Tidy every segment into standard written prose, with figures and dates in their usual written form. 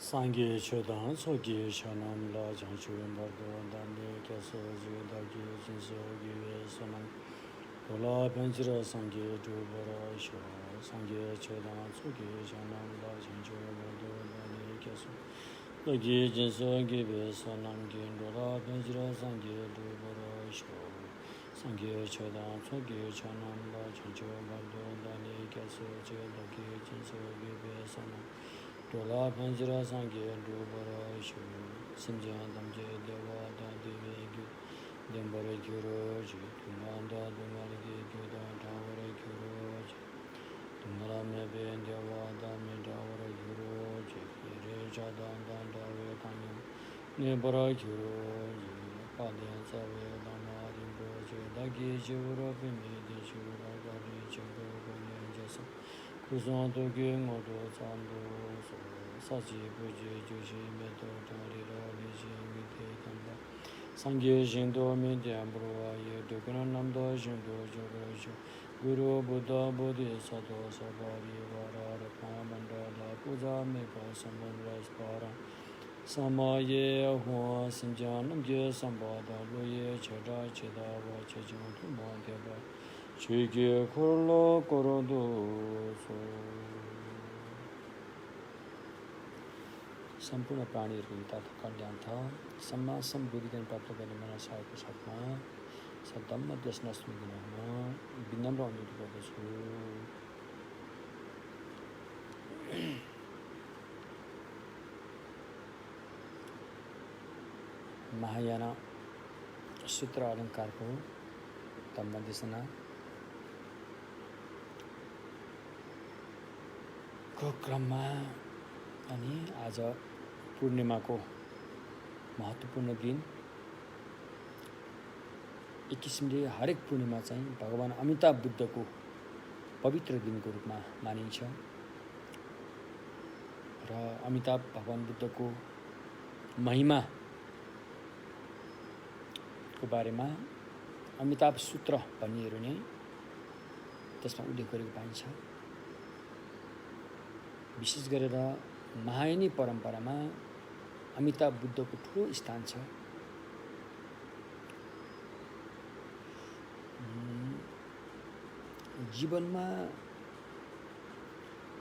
상계 초당 소기 샤남라 장주연 바도단데 계소지 다기 진소기 위해서는 돌아 변지라 상계 두버라쇼 상계 초당 소기 샤남라 장주연 바도단데 계소 다기 진소기 위해서는 돌아 변지라 상계 두버라쇼 상계 초당 소기 샤남라 장주연 바도단데 계소지 다기 진소기 위해서는 Tola Panjira Sangye Dubara Shu Simjan Damje Deva Devi Dembare Kyuroji Tumanda Dumalgi Gyuda Tavara Kyuroji Tumara Mebe Deva Dame Tavara Kyuroji Ire Jadan Dave Kanyam Nebara Kyuroji Padyan Save Dama Rimboji Dagi Jivura Pimidi Shura Gari Chimbo Ganyan Jasa Kusan Toki Modo Sando Sachi Puji Jushi Meto Tarira Vishi Mite Kamba Sangye Shindo Mite Ambruwa Ye Dukana Namda Shindo Jogosho Guru Buddha Bodhi Sato Sabari Vara Pamandala Puja Meka Sambon Raspara Samaye Hua Simjan Namje Sambada Loye Cheda Cheda Vachajun Tuma Deba Chige Kurlo Korodo सम्पूर्ण प्राणीहरूको हितार्थ कल्याण था सम्मा सम्बुद्धि ज्ञान प्राप्त गर्ने मनसायको साथमा सद्धम्म देश नस्मिदिन हुन विनम्र अनुरोध गर्दछु महायान सूत्र अलङ्कारको धम्म देशना को क्रममा अनि आज पूर्णिमाको महत्त्वपूर्ण दिन एक किसिमले हरेक पूर्णिमा चाहिँ भगवान अमिताभ बुद्धको पवित्र दिनको रूपमा मानिन्छ र अमिताभ भगवान बुद्धको महिमा को बारेमा अमिताभ सूत्र भनिएको नै त्यसमा उल्लेख गरेको पाइन्छ विशेष गरेर महायानी परम्परामा अमिताभ बुद्धको ठुलो स्थान छ जीवनमा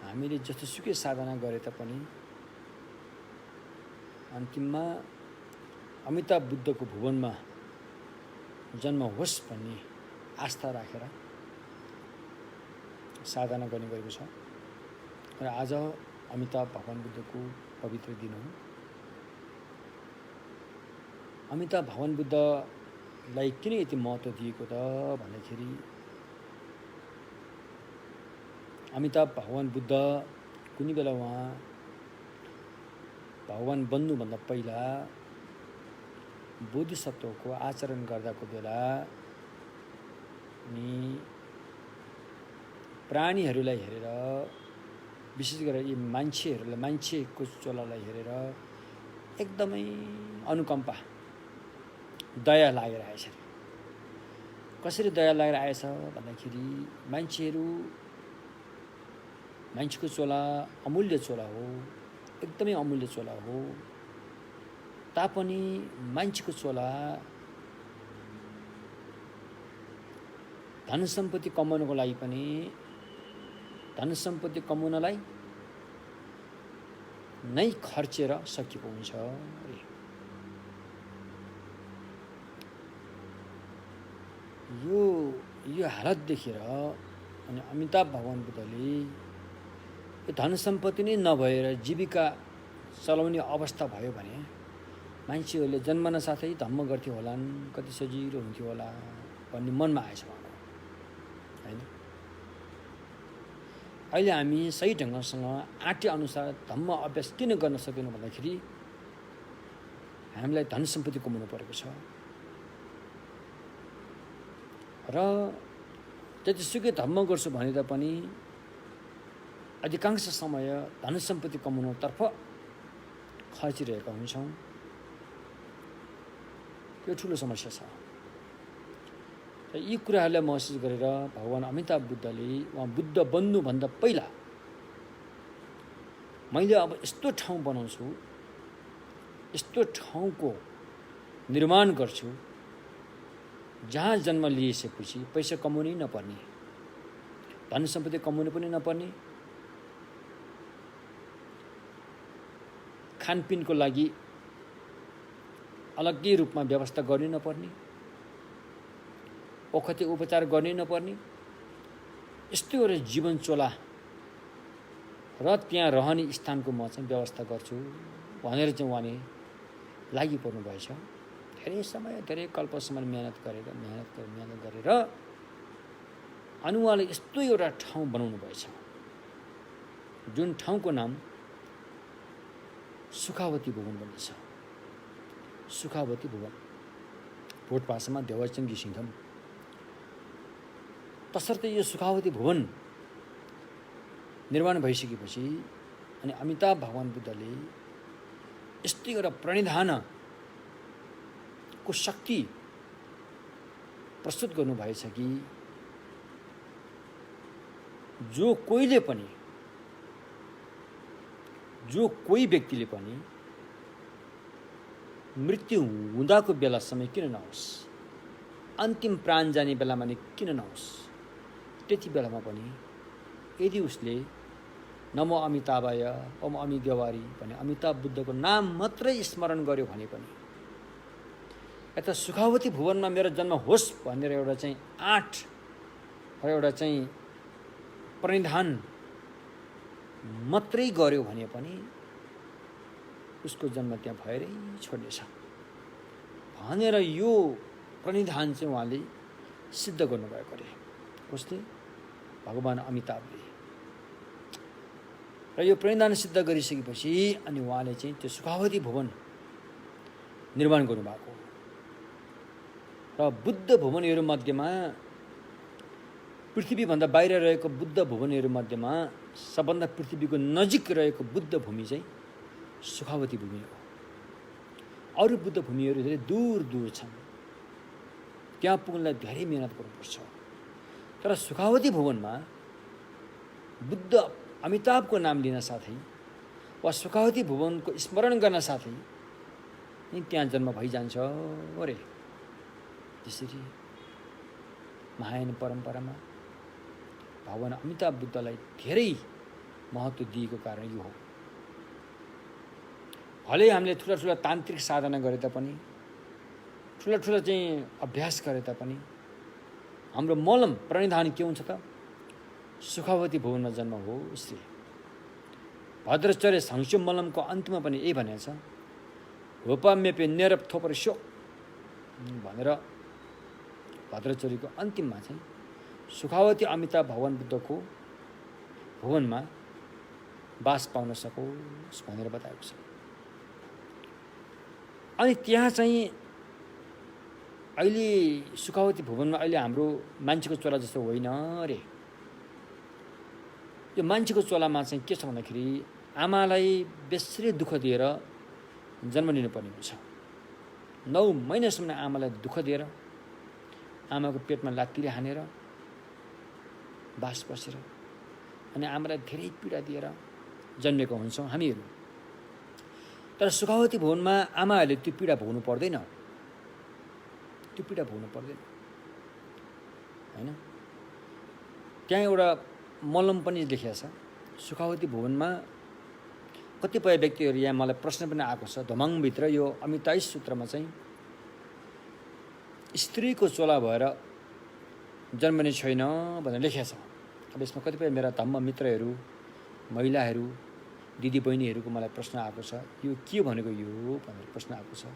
हामीले जतिसुकै साधना गरे तापनि अन्तिममा अमिताभ बुद्धको भुवनमा जन्म होस् भन्ने आस्था राखेर साधना गर्ने गरेको छ र आज अमिताभ भगवान बुद्धको पवित्र दिन हो अमिताभ भगवान बुद्धलाई किन यति महत्त्व दिएको त भन्दाखेरि अमिताभ भगवान बुद्ध कुनै बेला उहाँ भगवान बन्नुभन्दा पहिला बोधिसत्वको आचरण गर्दाको बेला अनि प्राणीहरूलाई हेरेर विशेष गरेर यी मान्छेको चोलालाई हेरेर एकदमै अनुकम्पा दया लागेर आएछ कसरी दया लागेर आएछ भन्दाखेरि मान्छेको चोला अमूल्य चोला हो एकदमै अमूल्य चोला हो तापनि मान्छेको चोला धन सम्पत्ति कमाउनको लागि पनि धन सम्पत्ति कमाउनलाई नै खर्चेर सकिएको हुन्छ यो हालत देखेर अनि अमिताभ भगवान बुद्धले यो धन सम्पत्ति नै नभएर जीविका चलाउने अवस्था भयो भने मान्छेहरूले जन्मन साथै धम्म गर्थ्यो होलान् कति सजिलो हुन्थ्यो होला भन्ने मनमा आएछ उहाँको हैन अहिले हामी सही ढङ्गसँग आँटे अनुसार धम्म अभ्यास किन गर्न सक्दैनौँ भन्दाखेरि हामीलाई धन सम्पत्ति कमाउनु परेको छ र त्यतिसुकै धम्म गर्छु भने तापनि अधिकांश समय धन सम्पत्ति कमाउनतर्फ खर्चिरहेका हुन्छौँ यो ठुलो समस्या छ र यी कुराहरूलाई महसुस गरेर भगवान अमिताभ बुद्धले उहाँ बुद्ध बन्नुभन्दा पहिला मैले अब यस्तो ठाउँ बनाउँछु, यस्तो ठाउँको निर्माण गर्छु जहाँ जन्म लिएपछि पैसा कमाउनै नपर्ने, धन सम्पत्ति कमाउनु पनि नपर्ने, खानपिनको लागि अलग्गै रूपमा व्यवस्था गर्नै नपर्ने, ओखती उपचार गर्नै नपर्ने, यस्तो एउटा जीवन चोला र त्यहाँ रहने स्थानको म चाहिँ व्यवस्था गर्छु भनेर चाहिँ उहाँले लागि पर्नु भएछ। धेरै समय, धेरै कल्पसम्म मेहनत गरेर अनि उहाँले यस्तो एउटा ठाउँ बनाउनु भएछ जुन ठाउँको नाम सुखावती भुवन बनिन्छ। सुखावती भुवन भोट भाषामा देवचन गिसिङथम। तसर्थ यो सुखावती भुवन निर्माण भइसकेपछि अनि अमिताभ भगवान बुद्धले यस्तै एउटा प्रणिधानको शक्ति प्रस्तुत गर्नुभएछ कि जो कोही व्यक्तिले पनि मृत्यु हुँदाको बेलासम्म किन नहोस्, अन्तिम प्राण जाने बेलामा नि किन नहोस्, त्यति बेलामा पनि यदि उसले नमो अमिताभाय ओम अमि देवारी भने अमिताभ बुद्धको नाम मात्रै स्मरण गर्यो भने पनि यता सुखावती भुवनमा मेरो जन्म होस् भनेर एउटा चाहिँ आँट र एउटा चाहिँ प्रणिधान मात्रै गर्यो भने पनि उसको जन्म त्यहाँ भएरै छोड्नेछ भनेर यो प्रणिधान चाहिँ उहाँले सिद्ध गर्नुभएको अरे। कसले? भगवान अमिताभले। र यो प्रणिधान सिद्ध गरिसकेपछि अनि उहाँले चाहिँ त्यो सुखावती भुवन निर्माण गर्नुभएको र बुद्ध भुवनहरू मध्येमा पृथ्वीभन्दा बाहिर रहेको बुद्ध भुवनहरू मध्येमा सबभन्दा पृथ्वीको नजिक रहेको बुद्ध भूमि चाहिँ सुखावती भूमि हो। अरू बुद्ध भूमिहरू धेरै दूर दूर छन्, त्यहाँ पुग्नलाई धेरै मेहनत गर्नुपर्छ। तर सुखावती भुवनमा बुद्ध अमिताभको नाम लिन साथै वा सुखावती भुवनको स्मरण गर्न साथै त्यहाँ जन्म भइजान्छ अरे। त्यसरी महायान परम्परामा भगवान अमिताभ बुद्धलाई धेरै महत्त्व दिएको कारण यो हो। भले हामीले ठुला ठुला तान्त्रिक साधना गरे तापनि, ठुला ठुला चाहिँ अभ्यास गरे तापनि हाम्रो मलम प्रणिधान के हुन्छ त? सुखावती भुवनमा जन्म हो। श्री भद्रचर्य संस्यो मलमको अन्त्यमा पनि यही भनेको छ, होपाम्यपे नेरप थोपर स्यो भनेर भद्रचर्यको अन्तिममा चाहिँ सुखावती अमिताभ भगवान बुद्धको भुवनमा बास पाउन सकोस् भनेर बताएको छ। अनि त्यहाँ चाहिँ अहिले सुखावती भुवनमा अहिले हाम्रो मान्छेको चोला जस्तो होइन अरे। यो मान्छेको चोलामा चाहिँ के छ भन्दाखेरि आमालाई बेसरी दुःख दिएर जन्म लिनुपर्ने हुन्छ। 9 महिनासम्म आमालाई दुःख दिएर, आमाको पेटमा लात्तीले हानेर बास बसेर अनि आमालाई धेरै पीडा दिएर जन्मेको हुन्छौँ हामीहरू। तर सुखावती भुवनमा आमाहरूले त्यो पीडा भोग्नु पर्दैन, त्यो पीडा भोग्नु पर्दैन होइन। त्यहाँ एउटा मलम पनि लेखिएको छ सुखावती भुवनमा। कतिपय व्यक्तिहरू यहाँ मलाई प्रश्न पनि आएको छ धमाङभित्र यो अमिताभ सूत्रमा चाहिँ स्त्रीको चोला भएर जन्मने छैन भनेर लेखेको छ। अब यसमा कतिपय मेरा धम्म मित्रहरू, महिलाहरू, दिदी बहिनीहरूको मलाई प्रश्न आएको छ, यो के भनेको यो भनेर प्रश्न आएको छ।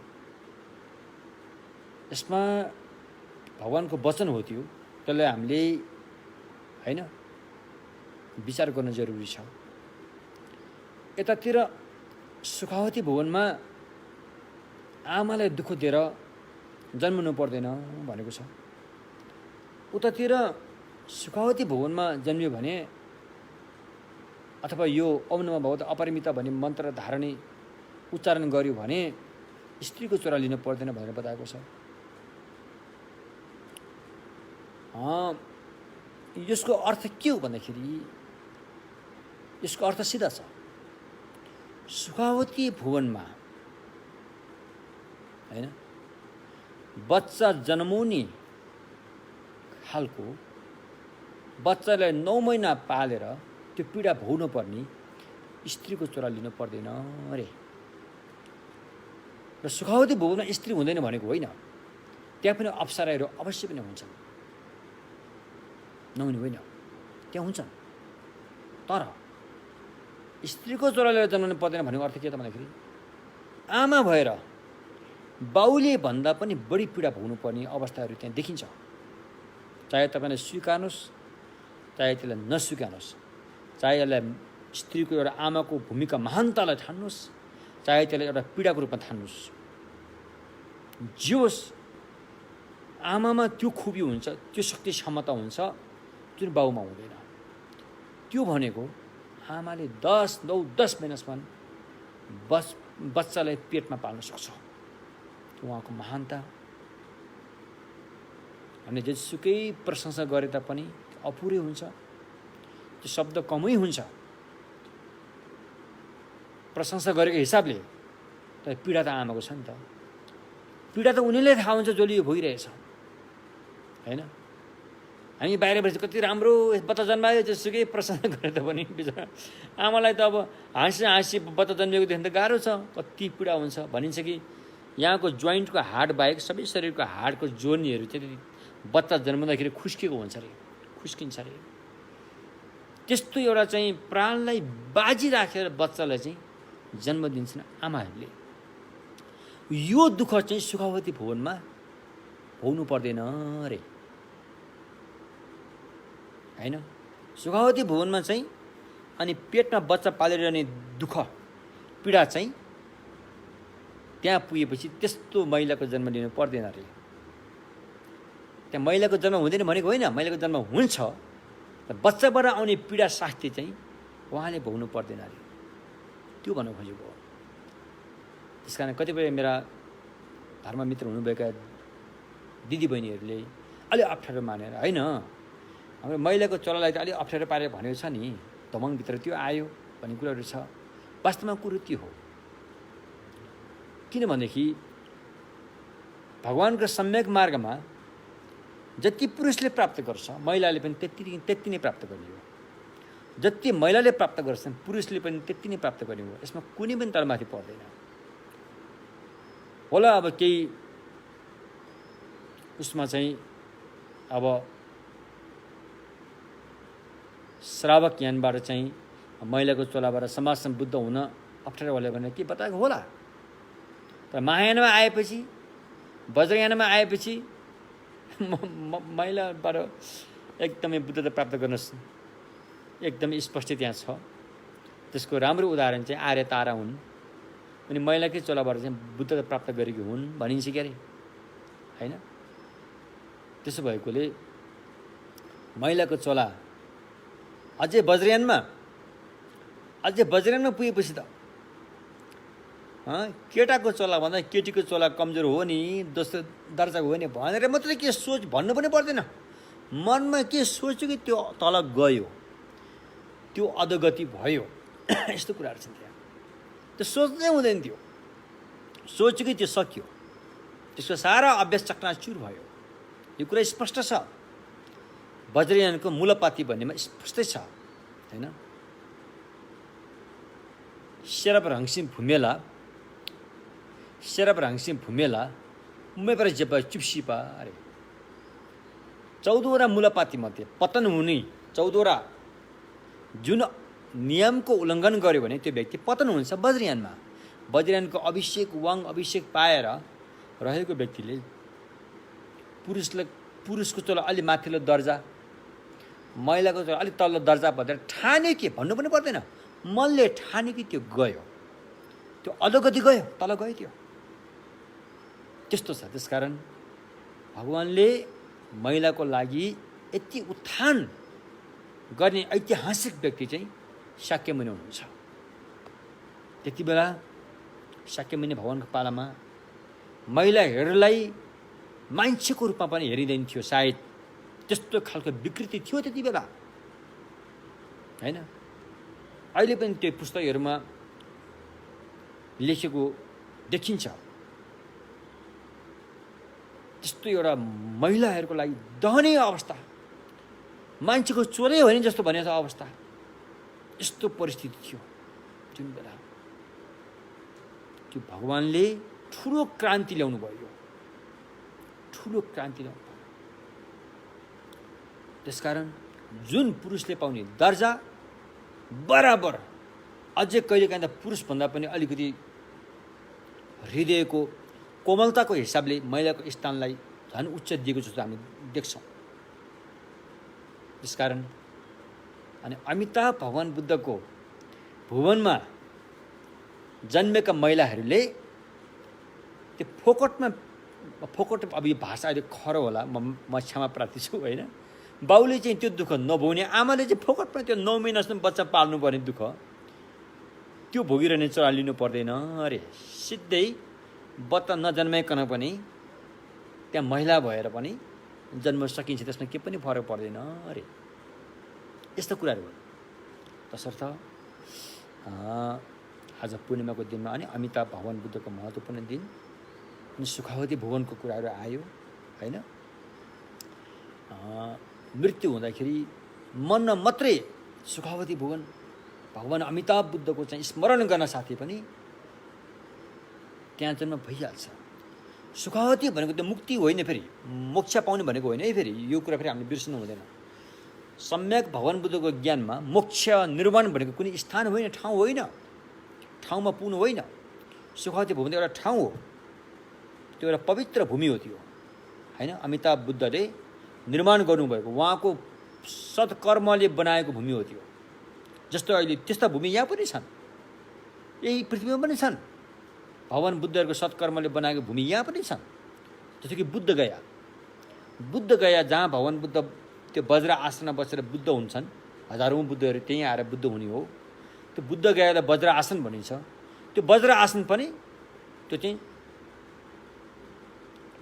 यसमा भगवानको वचन हो त्यो, त्यसलाई हामीले होइन विचार गर्न जरुरी छ। यतातिर सुखावती भुवनमा आमालाई दुःख दिएर जन्मनु पर्दैन भनेको छ, उतातिर सुखावती भुवनमा जन्मियो भने अथवा यो ओम नमः भगवते अपरिमिता भन्ने मन्त्र धारणै उच्चारण गर्यो भने स्त्रीको चोरा लिनु पर्दैन भनेर बताएको छ। यसको अर्थ के हो भन्दाखेरि यसको अर्थ सिधा छ। सुखावती भुवनमा हैन बच्चा जन्माउने खालको बच्चालाई 9 महिना पालेर त्यो पीडा भोग्नु पर्ने स्त्रीको चोरा लिनु पर्दैन रे। र सुखावती भुवनमा स्त्री हुँदैन भनेको होइन, त्यहाँ पनि अप्सराहरू अवश्य पनि हुन्छन्, नहुने होइन, त्यहाँ हुन्छन्। तर स्त्रीको चोरा लिएर जन्माउनु पर्दैन भनेको अर्थ के त भन्दाखेरि आमा भएर बाउले भन्दा पनि बढी पीडा भोग्नु पर्ने अवस्थाहरू त्यहाँ देखिन्छ। चाहे तपाईँले स्वीकार्नुहोस् चाहे त्यसलाई नस्वीकार्नुहोस्, चाहे यसलाई स्त्रीको एउटा आमाको भूमिका महानतालाई ठान्नुहोस् चाहे त्यसलाई एउटा पीडाको रूपमा ठान्नुहोस्, जे होस् आमामा त्यो खुबी हुन्छ, त्यो शक्ति क्षमता हुन्छ जुन बाउमा हुँदैन। त्यो भनेको आमाले 10, 9, 10 महिनासम्म बच्चालाई पेटमा पाल्न सक्छ, त्यो उहाँको महानता। हामीले जेसुकै प्रशंसा गरे तापनि अपुरै हुन्छ, त्यो शब्द कमै हुन्छ प्रशंसा गरेको हिसाबले। तर पीडा त आमाको छ नि त, पीडा त उनीलाई थाहा हुन्छ जसले यो भइरहेछ हैन। हामी बाहिर बसेर कति राम्रो बच्चा जन्मायो जेसुकै प्रशंसा गरे तापनि बिचरा आमालाई त अब हाँसी हाँसी बच्चा जन्मेको देख्दा त गाह्रो छ, कति पीडा हुन्छ। भनिन्छ कि यहाँको जोइन्टको हाड बाहेक सबै शरीरको हाडको जोर्नीहरू चाहिँ बच्चा जन्माउँदाखेरि खुस्किएको हुन्छ अरे, खुस्किन्छ अरे। त्यस्तो एउटा चाहिँ प्राणलाई बाजी राखेर बच्चालाई चाहिँ जन्म दिन्छन् आमाहरूले। यो दुःख चाहिँ सुखावती भुवनमा भोग्नु पर्दैन रे हैन। सुखावती भुवनमा चाहिँ अनि पेटमा बच्चा पालिरहने दुःख पीडा चाहिँ त्यहाँ पुगेपछि त्यस्तो महिलाको जन्म लिनु पर्दैन अरे। त्यहाँ महिलाको जन्म हुँदैन भनेको होइन, महिलाको जन्म हुन्छ, बच्चाबाट आउने पीडा शास्ति चाहिँ उहाँले भोग्नु पर्दैन अरे, त्यो भन्नु खोजेको हो। त्यस कारण कतिपय मेरा धर्ममित्र हुनुभएका दिदीबहिनीहरूले अलि अप्ठ्यारो मानेर होइन हाम्रो महिलाको चोलालाई त अलि अप्ठ्यारो पारेर भनेको छ नि, धमङभित्र त्यो आयो भन्ने कुराहरू छ। वास्तवमा कुरो त्यो हो, किनभनेदेखि भगवानको सम्यक मार्गमा जति पुरुषले प्राप्त गर्छ महिलाले पनि त्यति नै प्राप्त गर्ने हो, जति महिलाले प्राप्त गर्छन् पुरुषले पनि त्यति नै प्राप्त गर्ने हो। यसमा कुनै पनि तलमाथि पर्दैन। होला अब केही उसमा चाहिँ अब श्रावक ज्ञानबाट चाहिँ महिलाको चोलाबाट समाज सम्बुद्ध हुन अप्ठ्यारो होला भने के बताएको होला। तर महायानमा आएपछि वज्रयानमा आएपछि महिलाबाट एकदमै बुद्धता प्राप्त गर्न एकदमै स्पष्ट त्यहाँ छ। त्यसको राम्रो उदाहरण चाहिँ आर्य तारा हुन्, अनि महिलाकै चोलाबाट चाहिँ बुद्धता प्राप्त गरेकी हुन् भनिन्छ क्यारे हैन। त्यसो भएकोले महिलाको चोला अझै वज्रयानमा पुगेपछि त केटाको चोला भन्दा केटीको चोला कमजोर हो नि, दोस्रो दर्जाको हो नि भनेर मात्रै के सोच भन्नु पनि पर्दैन। मनमा के सोच्यो कि त्यो तल गयो, त्यो अधोगति भयो, यस्तो कुराहरू छन् त्यहाँ। त्यो सोच्नै हुँदैन, त्यो सोच्यो कि त्यो सक्यो, त्यसको सारा अभ्यास चकनाचुर भयो। यो कुरा स्पष्ट छ, वज्रयानको मूलपाती भन्नेमा स्पष्टै छ हैन। शेरप रङसिम भूमेला उमेपर जेप चुप्सीपा अरे 14वटा मूलपाती मध्ये पतन हुने 14वटा जुन नियमको उल्लङ्घन गर्यो भने त्यो व्यक्ति पतन हुन्छ वज्रयानमा। वज्रयानको अभिषेक पाएर रहेको व्यक्तिले पुरुषको चोला अलि माथिल्लो दर्जा, महिलाको चोला अलि तल्लो दर्जा भनेर ठान्यो कि भन्नु पनि पर्दैन, मनले ठान्यो कि त्यो गयो, त्यो अधोगति गयो, तल गयो त्यो। त्यस्तो छ। त्यसकारण भगवानले महिलाको लागि यति उत्थान गर्ने ऐतिहासिक व्यक्ति चाहिँ शाक्यमुनि हुनुहुन्छ। त्यति बेला शाक्यमुनि भगवानको पालामा महिलाहरूलाई मान्छेको रूपमा पनि हेरिँदैन थियो, सायद त्यस्तो खालको विकृति थियो त्यति बेला हैन। अहिले पनि त्यो पुस्तकहरूमा लेखेको देखिन्छ। त्यस्तो एउटा महिलाहरूको लागि दहनीय अवस्था, मान्छेको चोरै होइन जस्तो भनेको अवस्था, यस्तो परिस्थिति थियो जुन बेला। त्यो भगवानले ठुलो क्रान्ति ल्याउनु भयो, ठुलो क्रान्ति ल्याउनु भयो। त्यसकारण जुन पुरुषले पाउने दर्जा बराबर अझै कहिलेकाहीँ त पुरुषभन्दा पनि अलिकति हृदयको कोमलताको हिसाबले महिलाको स्थानलाई झन् उच्च दिएको जस्तो हामी देख्छौँ। त्यसकारण अनि अमिताभ भगवान बुद्धको भुवनमा जन्मेका महिलाहरूले त्यो फोकट अब यो भाषा अहिले खरो होला, म क्षमा प्रार्थी छु होइन। बाउले चाहिँ त्यो दुःख नभोग्ने, आमाले चाहिँ फोकटमा त्यो 9 महिनासम्म बच्चा पाल्नुपर्ने दुःख त्यो भोगिरहने चरा लिनु पर्दैन अरे। सिधै बच्चा नजन्माइकन पनि त्यहाँ महिला भएर पनि जन्म सकिन्छ, त्यसमा केही पनि फरक पर्दैन अरे। यस्तो कुराहरू हो। तसर्थ आज पूर्णिमाको दिनमा अनि अमिताभ भगवान बुद्धको महत्त्वपूर्ण दिन अनि सुखावती भुवनको कुराहरू आयो होइन। मृत्यु हुँदाखेरि मनमा मात्रै सुखावती भुवन भगवान अमिताभ बुद्धको चाहिँ स्मरण गर्न साथै पनि त्यहाँ जन्म भइहाल्छ। सुखावती भनेको त्यो मुक्ति होइन, फेरि मोक्ष पाउने भनेको होइन है। फेरि यो कुरा फेरि हामीले बिर्सनु हुँदैन। सम्यक भगवान बुद्धको ज्ञानमा मोक्ष निर्वाण भनेको कुनै स्थान होइन, ठाउँ होइन, ठाउँमा पुग्नु होइन। सुखावती भूमि एउटा ठाउँ हो, त्यो एउटा पवित्र भूमि हो त्यो होइन। अमिताभ बुद्धले निर्माण गर्नुभएको उहाँको सत्कर्मले बनाएको भूमि हो त्यो। जस्तो अहिले त्यस्ता भूमि यहाँ पनि छन्, यही पृथ्वीमा पनि छन्। भगवान बुद्धहरूको सत्कर्मले बनाएको भूमि यहाँ पनि छन्। जस्तो कि बुद्ध गया जहाँ भगवान बुद्ध त्यो वज्र आसनमा बसेर बुद्ध हुन्छन्, हजारौँ बुद्धहरू त्यहीँ आएर बुद्ध हुने हो। त्यो बुद्ध गयालाई वज्र आसन भनिन्छ। त्यो वज्र आसन पनि त्यो चाहिँ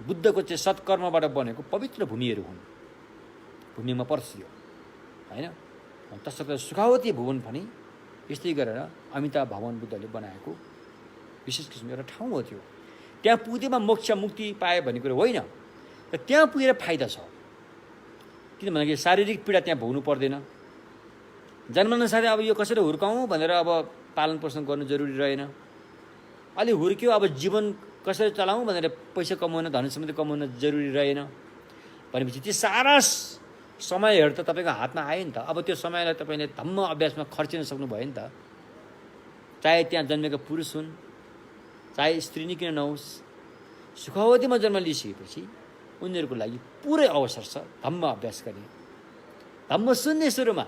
बुद्धको चाहिँ सत्कर्मबाट बनेको पवित्र भूमिहरू हुन्, भूमिमा पर्छ यो होइन। तसर्थ सुखावती भुवन पनि यस्तै गरेर अमिताभ भगवान बुद्धले बनाएको विशेष किसिमको एउटा ठाउँ हो त्यो। त्यहाँ पुगेमा मोक्ष मुक्ति पाए भन्ने कुरो होइन, र त्यहाँ पुगेर फाइदा छ। किन भन्दाखेरि शारीरिक पीडा त्यहाँ भोग्नु पर्दैन। जन्मन साथै अब यो कसरी हुर्काउँ भनेर अब पालन पोषण गर्नु जरुरी रहेन। अलि हुर्क्यो अब जीवन कसरी चलाउँ भनेर पैसा कमाउन, धन सम्पत्ति कमाउन जरुरी रहेन भनेपछि ती सारा समयहरू त तपाईँको हातमा आयो नि त। अब त्यो समयलाई तपाईँले धम्म अभ्यासमा खर्चिन सक्नुभयो नि त। चाहे त्यहाँ जन्मेका पुरुष हुन्, चाहे स्त्री नै किन नहोस्, सुखावतीमा जन्म लिइसकेपछि उनीहरूको लागि पुरै अवसर छ धम्म अभ्यास गर्ने। धम्म सुन्ने सुरुमा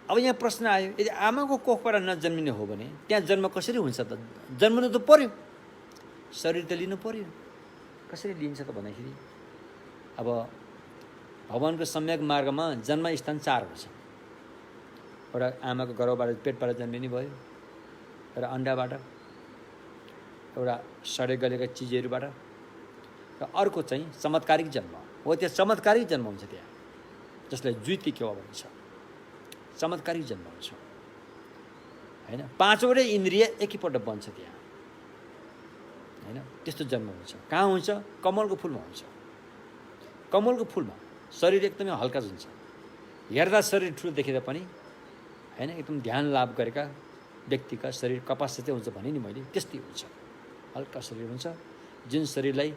अब यहाँ प्रश्न आयो, यदि आमाको कोखबाट नजन्मिने हो भने त्यहाँ जन्म कसरी हुन्छ त? जन्मनु त पर्यो, शरीर त लिनु पर्यो। कसरी लिन्छ त भन्दाखेरि अब भगवानको सम्यक मार्गमा जन्मस्थान 4 हुन्छ। एउटा आमाको गर्भबाट पेटबाट जन्मिने भयो, एउटा अन्डाबाट, एउटा सडे गलेका चिजहरूबाट, र अर्को चाहिँ चमत्कारिक जन्म हो। त्यो चमत्कारिक जन्म हुन्छ त्यहाँ, जसलाई द्वितीय भनिन्छ। चमत्कारिक जन्म हुन्छ होइन। 5वटै इन्द्रिय एकैपल्ट बन्छ त्यहाँ होइन। त्यस्तो जन्म हुन्छ। कहाँ हुन्छ? कमलको फुलमा हुन्छ। कमलको फुलमा शरीर एकदमै हल्का हुन्छ। हेर्दा शरीर ठुलो देखेर पनि होइन, एकदम ध्यान लाभ गरेका व्यक्तिका शरीर कपास जस्तै हुन्छ भने नि मैले, त्यस्तै हुन्छ। हल्का शरीर हुन्छ, जुन शरीरलाई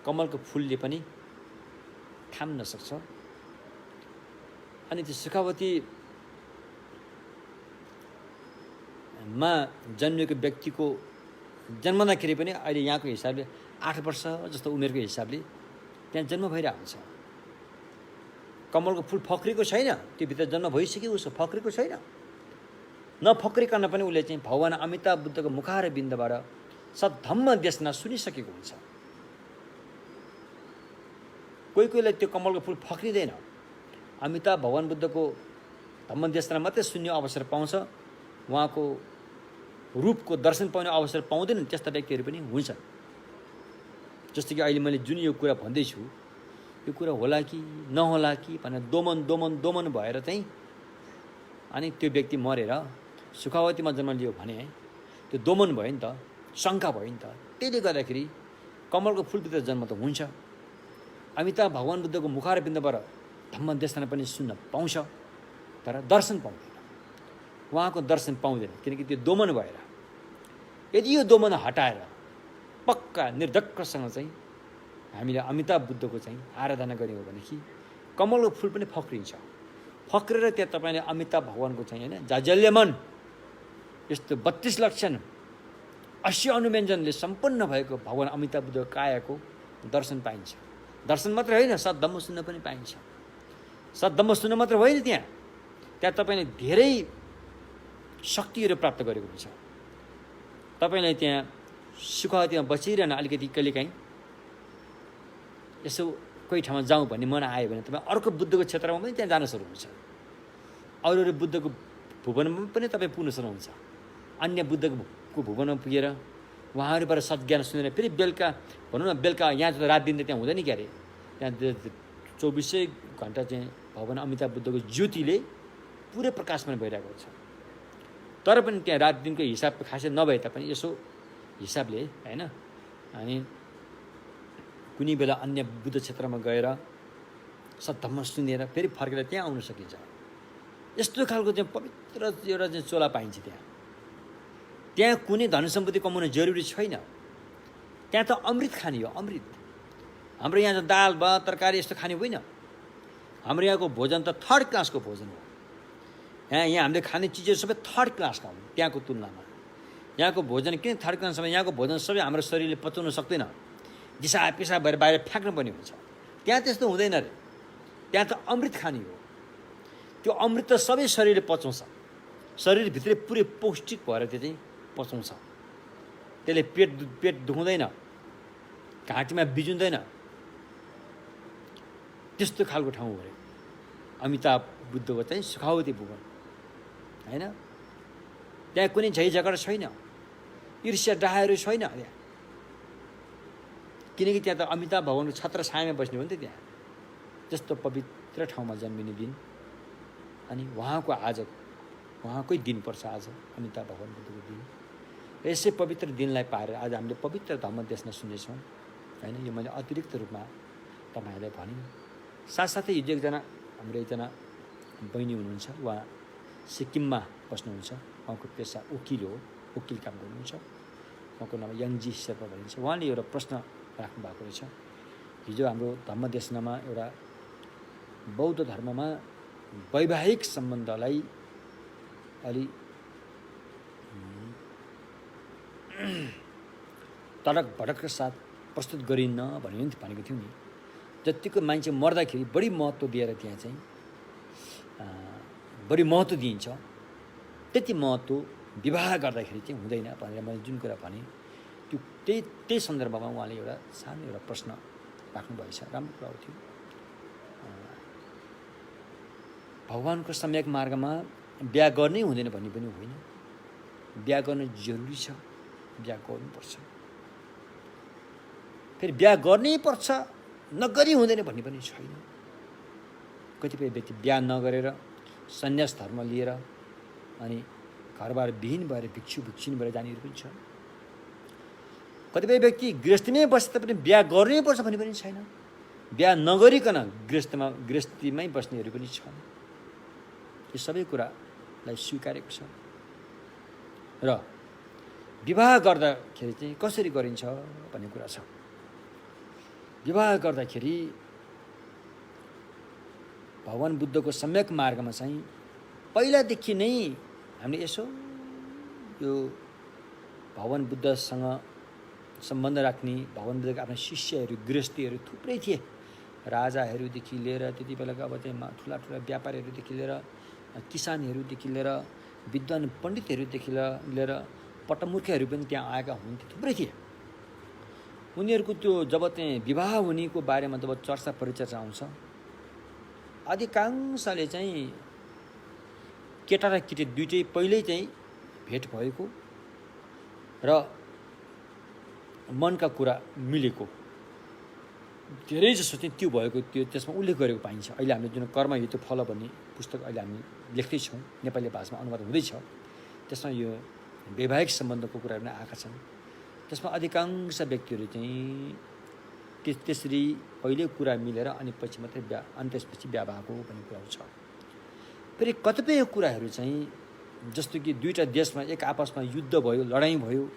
कमलको फुलले पनि थाम्न सक्छ। अनि त्यो सुखावतीमा जन्मेको व्यक्तिको जन्मदाखेरि पनि अहिले यहाँको हिसाबले 8 वर्ष जस्तो उमेरको हिसाबले त्यहाँ जन्म भइरहेको हुन्छ। कमलको फुल फक्रेको छैन, त्यो भित्र जन्म भइसक्यो, उसो फक्रेको छैन। नफक्रिकन पनि उसले चाहिँ भगवान अमिताभ बुद्धको मुखार बिन्दबाट सद्धम्म देशना सुनिसकेको हुन्छ। कोहीलाई त्यो कमलको फुल फक्रिँदैन। अमिताभ भगवान बुद्धको धम्म देशना मात्रै सुन्ने अवसर पाउँछ, उहाँको रूपको दर्शन पाउने अवसर पाउँदैन त्यस्ता व्यक्तिहरू पनि हुन्छन्। जस्तो कि अहिले मैले जुन यो कुरा भन्दैछु, यो कुरा होला कि नहोला कि भनेर दोमन भएर चाहिँ अनि त्यो व्यक्ति मरेर सुखावतीमा जन्म लियो भने त्यो दोमन भयो नि त, शङ्का भयो नि त। त्यसले गर्दाखेरि कमलको फुलभित्र जन्म त हुन्छ। अमिताभ भगवान बुद्धको मुखारविन्दबाट धम्म देशना पनि सुन्न पाउँछ, तर दर्शन पाउँदैन, उहाँको दर्शन पाउँदैन, किनकि त्यो दोमन भएर। यदि यो दोमन हटाएर पक्का निर्धक्कसँग चाहिँ हामीले अमिताभ बुद्धको चाहिँ आराधना गर्ने हो भनेदेखि कमलको फुल पनि फक्रिन्छ। फक्रेर त्यहाँ तपाईँले अमिताभ भगवानको चाहिँ होइन जाजल्यमन यस्तो 32 लक्षण 80 अनुव्यञ्जनले सम्पन्न भएको भगवान अमिताभ बुद्धको कायाको दर्शन पाइन्छ। दर्शन मात्र होइन, सद्धम्म सुन्न पनि पाइन्छ। सद्धम्म सुन्न मात्र होइन, त्यहाँ तपाईँले धेरै शक्तिहरू प्राप्त गरेको हुन्छ। तपाईँलाई त्यहाँ सुख त्यहाँ बचिरहन अलिकति कहिलेकाहीँ यसो कोही ठाउँमा जाउँ भन्ने मन आयो भने तपाईँ अर्को बुद्धको क्षेत्रमा पनि त्यहाँ जान सक्नुहुन्छ। अरू बुद्धको भुवनमा पनि तपाईँ पुग्न सक्नुहुन्छ। अन्य बुद्धको भुवनमा पुगेर उहाँहरूबाट सद्ज्ञान सुनेर फेरि बेलुका भनौँ न, बेलुका यहाँ त रात दिन त त्यहाँ हुँदैन क्या अरे, त्यहाँ 24 घन्टा चाहिँ भगवान अमिताभ बुद्धको ज्योतिले पुरै प्रकाशमान भइरहेको छ। तर पनि त्यहाँ रात दिनको हिसाब खासै नभए तापनि यसो हिसाबले होइन, अनि कुनै बेला अन्य बुद्ध क्षेत्रमा गएर सद्धम्म सुनेर फेरि फर्केर त्यहाँ आउन सकिन्छ। यस्तो खालको चाहिँ पवित्र एउटा चाहिँ चोला पाइन्छ त्यहाँ। त्यहाँ कुनै धन सम्पत्ति कमाउन जरुरी छैन, त्यहाँ त अमृत खाने हो, अमृत। हाम्रो यहाँ त दाल भात तरकारी यस्तो खाने होइन। हाम्रो यहाँको भोजन त 3rd क्लासको भोजन हो। यहाँ हामीले खाने चिजहरू सबै 3rd क्लासका हुन् त्यहाँको तुलनामा। यहाँको भोजन किन 3rd क्लासमा? यहाँको भोजन सबै हाम्रो शरीरले पचाउन सक्दैन, दिसा पिसा भएर बाहिर फ्याँक्नु पर्ने हुन्छ। त्यहाँ त्यस्तो हुँदैन रे, त्यहाँ त अमृत खाने हो। त्यो अमृत त सबै शरीरले पचाउँछ, शरीरभित्रै पुरै पौष्टिक भएर त्यो चाहिँ पचाउँछ। त्यसले पेट दुखाउँदैन, घाँटीमा बिजुँदैन, त्यस्तो खालको ठाउँ हो अरे अमिताभ बुद्धको चाहिँ सुखावती भुवन होइन। त्यहाँ कुनै झैझगडा छैन, ईर्ष्या डाहाहरू छैन त्यहाँ, किनकि त्यहाँ त अमिताभ भगवानको छत्र छायामा बस्ने हो नि त त्यहाँ। त्यस्तो पवित्र ठाउँमा जन्मिने दिन अनि उहाँकै दिन पर्छ आज, अमिताभ भगवान बुद्धको दिन। यसै पवित्र दिनलाई पाएर आज हामीले पवित्र धम्म देशना सुनेछौँ होइन। यो मैले अतिरिक्त रूपमा तपाईँहरूलाई भने। साथसाथै हिजो हाम्रो एकजना बहिनी हुनुहुन्छ, उहाँ सिक्किममा बस्नुहुन्छ, उहाँको पेसा वकिल हो, वकिल काम गर्नुहुन्छ। उहाँको नाम यङजी शेर्पा भनिन्छ। उहाँले एउटा प्रश्न राख्नु भएको रहेछ। हिजो हाम्रो धम्म देशनामा एउटा बौद्ध धर्ममा वैवाहिक सम्बन्धलाई अलि तडक भडकका साथ प्रस्तुत गरिन्न भनेको थियो नि। जतिको मान्छे मर्दाखेरि बढी महत्त्व दिएर त्यहाँ चाहिँ बढी महत्त्व दिइन्छ, त्यति महत्त्व विवाह गर्दाखेरि चाहिँ हुँदैन भनेर मैले जुन कुरा भने त्यो त्यही सन्दर्भमा उहाँले एउटा सानो एउटा प्रश्न राख्नुभएको छ। राम्रो कुरा हो त्यो। भगवानको सम्यक मार्गमा बिहा गर्नै हुँदैन भन्ने पनि होइन, बिहा गर्न जरुरी छ, बिहा गर्नुपर्छ। फेरि बिहा गर्नै पर्छ नगरी हुँदैन भन्ने पनि छैन। कतिपय व्यक्ति बिहा नगरेर सन्यास धर्म लिएर अनि घरबार विहीन भएर भिक्षुनी भएर जानेहरू पनि छ। कतिपय व्यक्ति गृहस्थीमै बसे तापनि बिहा गर्नै पर्छ भन्ने पनि छैन, बिहा नगरिकन गृहस्थीमै बस्नेहरू पनि छन्। यो सबै कुरालाई स्वीकारेको छ। र विवाह गर्दाखेरि चाहिँ कसरी गरिन्छ भन्ने कुरा छ। विवाह गर्दाखेरि भगवान बुद्धको सम्यक मार्गमा चाहिँ पहिलादेखि नै हामीले यसो यो भगवान बुद्धसँग सम्बन्ध राख्ने भगवान बुद्धका आफ्ना शिष्यहरू गृहस्थीहरू थुप्रै थिए। राजाहरूदेखि लिएर त्यति बेलाका अब चाहिँ ठुला व्यापारीहरूदेखि लिएर किसानहरूदेखि लिएर विद्वान पण्डितहरूदेखि लिएर पट्टमूर्खहरू पनि त्यहाँ आएका हुन्थे, थुप्रै थिए। उनीहरूको त्यो जब चाहिँ विवाह हुनेको बारेमा जब चर्चा परिचर्चा आउँछ, अधिकांशले चाहिँ केटा र केटी दुइटै पहिल्यै चाहिँ भेट भएको र मनका कुरा मिलेको धेरै जसो चाहिँ त्यो भएको त्यसमा उल्लेख गरेको पाइन्छ। अहिले हामीले जुन कर्म हेतु फल भन्ने पुस्तक अहिले हामी लेख्दैछौँ, नेपाली भाषामा अनुवाद हुँदैछ, त्यसमा यो वैवाहिक सम्बन्धको कुराहरू नै आएका छन्। त्यसमा अधिकांश व्यक्तिहरू चाहिँ त्यसरी पहिले कुरा मिलेर अनि पछि मात्रै अनि त्यसपछि बिहा भएको भन्ने कुराहरू छ। फेरि कतिपय कुराहरू चाहिँ जस्तो कि दुईटा देशमा एक आपसमा युद्ध भयो, लडाइँ भयो,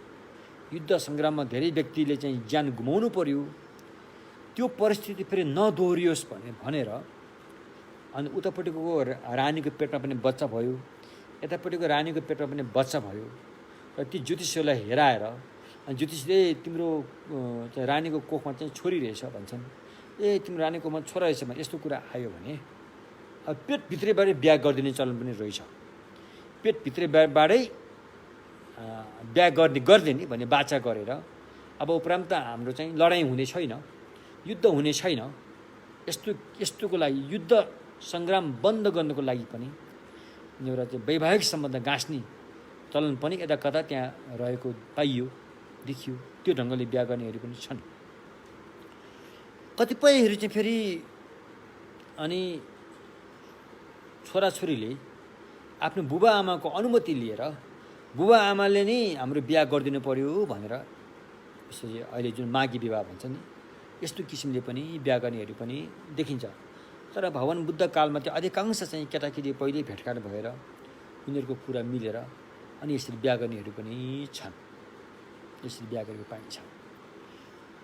युद्ध सङ्ग्राममा धेरै व्यक्तिले चाहिँ ज्यान गुमाउनु पर्यो, त्यो परिस्थिति फेरि नदोहोरियोस् भनेर अनि उतापट्टिको रानीको पेटमा पनि बच्चा भयो, यतापट्टिको रानीको पेटमा पनि बच्चा भयो र ती ज्योतिषीलाई हेराएर अनि ज्योतिषीले तिम्रो रानीको कोखमा चाहिँ छोरी रहेछ भन्छन्, तिम्रो रानीको कोखमा छोरा रहेछ भने यस्तो कुरा आयो भने अब पेटभित्रैबाटै बिहा गरिदिने चलन पनि रहेछ। पेटभित्रैबाटै बिहा गरिदिने भन्ने बाचा गरेर अब उपरान्त हाम्रो चाहिँ लडाइँ हुने छैन, युद्ध हुने छैन, यस्तोको लागि युद्ध सङ्ग्राम बन्द गर्नको लागि पनि एउटा चाहिँ वैवाहिक सम्बन्ध गाँस्ने चलन पनि यता कता त्यहाँ रहेको पाइयो, देखियो। त्यो ढङ्गले बिहा गर्नेहरू पनि छन्। कतिपयहरू चाहिँ फेरि अनि छोराछोरीले आफ्नो बुबा आमाको अनुमति लिएर बुबा आमाले नै हाम्रो बिहा गरिदिनु पर्यो भनेर यसो अहिले जुन मागी विवाह भन्छ नि, यस्तो किसिमले पनि बिहा गर्नेहरू पनि देखिन्छ। तर भगवान बुद्ध कालमा त्यो अधिकांश चाहिँ केटाकेटी पहिल्यै भेटघाट भएर उनीहरूको कुरा मिलेर अनि यसरी बिहा गर्नेहरू पनि छन्, यसरी बिहा गरेको पाइन्छ।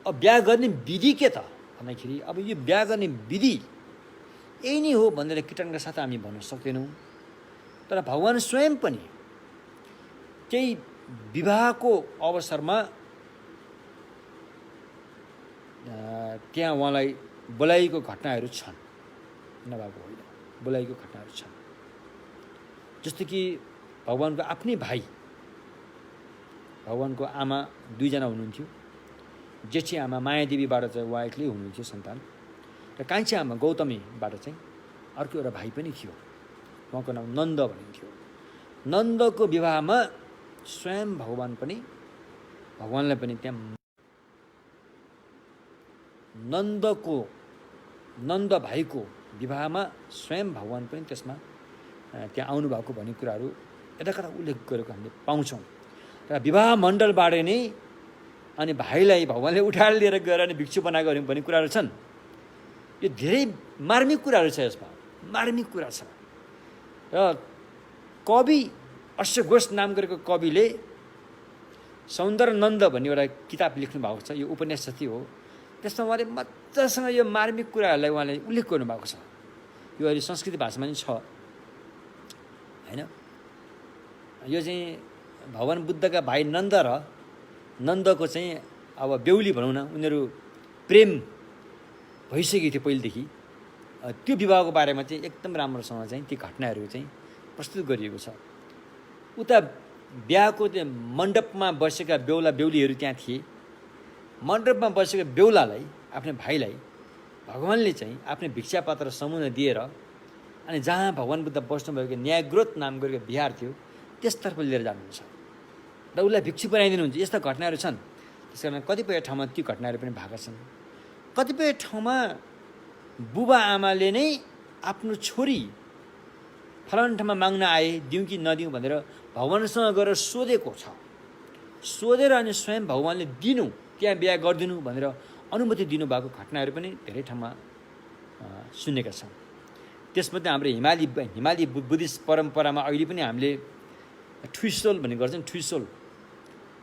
अब बिहा गर्ने विधि के त भन्दाखेरि अब यो बिहा गर्ने विधि यही नै हो भनेर किटानका साथ हामी भन्न सक्दैनौँ। तर भगवान स्वयं पनि केही विवाहको अवसरमा त्यहाँ उहाँलाई बोलाइएको घटनाहरू छन्, नभएको होइन, बोलाइएको घटनाहरू छन्। जस्तो कि भगवानको आफ्नै भाइ, भगवानको आमा दुईजना हुनुहुन्थ्यो। जेठी आमा मायादेवीबाट चाहिँ उहाँ एक्लै हुनुहुन्थ्यो सन्तान, र कान्छी आमा गौतमीबाट चाहिँ अर्को एउटा भाइ पनि थियो, उहाँको नाम नन्द भनिन्थ्यो। नन्दको विवाहमा स्वयं भगवानलाई पनि त्यहाँ नन्द भाइको विवाहमा स्वयं भगवान पनि त्यसमा त्यहाँ आउनुभएको भन्ने कुराहरू यता कता उल्लेख गरेको हामीले पाउँछौँ। र विवाह मण्डलबाट नै अनि भाइलाई भगवानले उठाएर लिएर गएर अनि भिक्षु बनाएको भन्ने कुराहरू छन्। यो धेरै मार्मिक कुराहरू छ, यसमा मार्मिक कुरा छ। र कवि अश्वघोष नाम गरेको कविले सौन्दर्यनन्द भन्ने एउटा किताब लेख्नु भएको छ, यो उपन्यास जति हो। त्यसमा उहाँले मजासँग यो मार्मिक कुराहरूलाई उहाँले उल्लेख गर्नुभएको छ। यो अहिले संस्कृत भाषामा पनि छ होइन। यो चाहिँ भगवान बुद्धका भाइ नन्द र नन्दको चाहिँ अब बेहुली भनौँ न, उनीहरू प्रेम भइसकेको थियो पहिलेदेखि। त्यो विवाहको बारेमा चाहिँ एकदम राम्रोसँग चाहिँ ती घटनाहरू चाहिँ प्रस्तुत गरिएको छ। उता बिहाको त्यो मण्डपमा बसेका बेहुला बेहुलीहरू त्यहाँ थिए। मण्डपमा बसेको बेहुलालाई, आफ्नो भाइलाई भगवानले चाहिँ आफ्नो भिक्षा पात्र समुन दिएर अनि जहाँ भगवान बुद्ध बस्नुभएको न्यायग्रोत नाम गरेको बिहार थियो त्यसतर्फ लिएर जानुहुन्छ र उसलाई भिक्षु बनाइदिनुहुन्छ। यस्ता घटनाहरू छन्। त्यस कारण कतिपय ठाउँमा ती घटनाहरू पनि भएका छन्। कतिपय ठाउँमा बुबा आमाले नै आफ्नो छोरी फलाना ठाउँमा माग्न आए, दिउँ कि नदिउँ भनेर भगवानसँग गएर सोधेको छ। सोधेर अनि स्वयं भगवानले दिनु, त्यहाँ बिहा गरिदिनु भनेर अनुमति दिनुभएको घटनाहरू पनि धेरै ठाउँमा सुनेका छौँ। त्यसमध्ये हाम्रो हिमाली बुद्धिस्ट परम्परामा अहिले पनि हामीले ठुइसोल भन्ने गर्छन्। ठुइसोल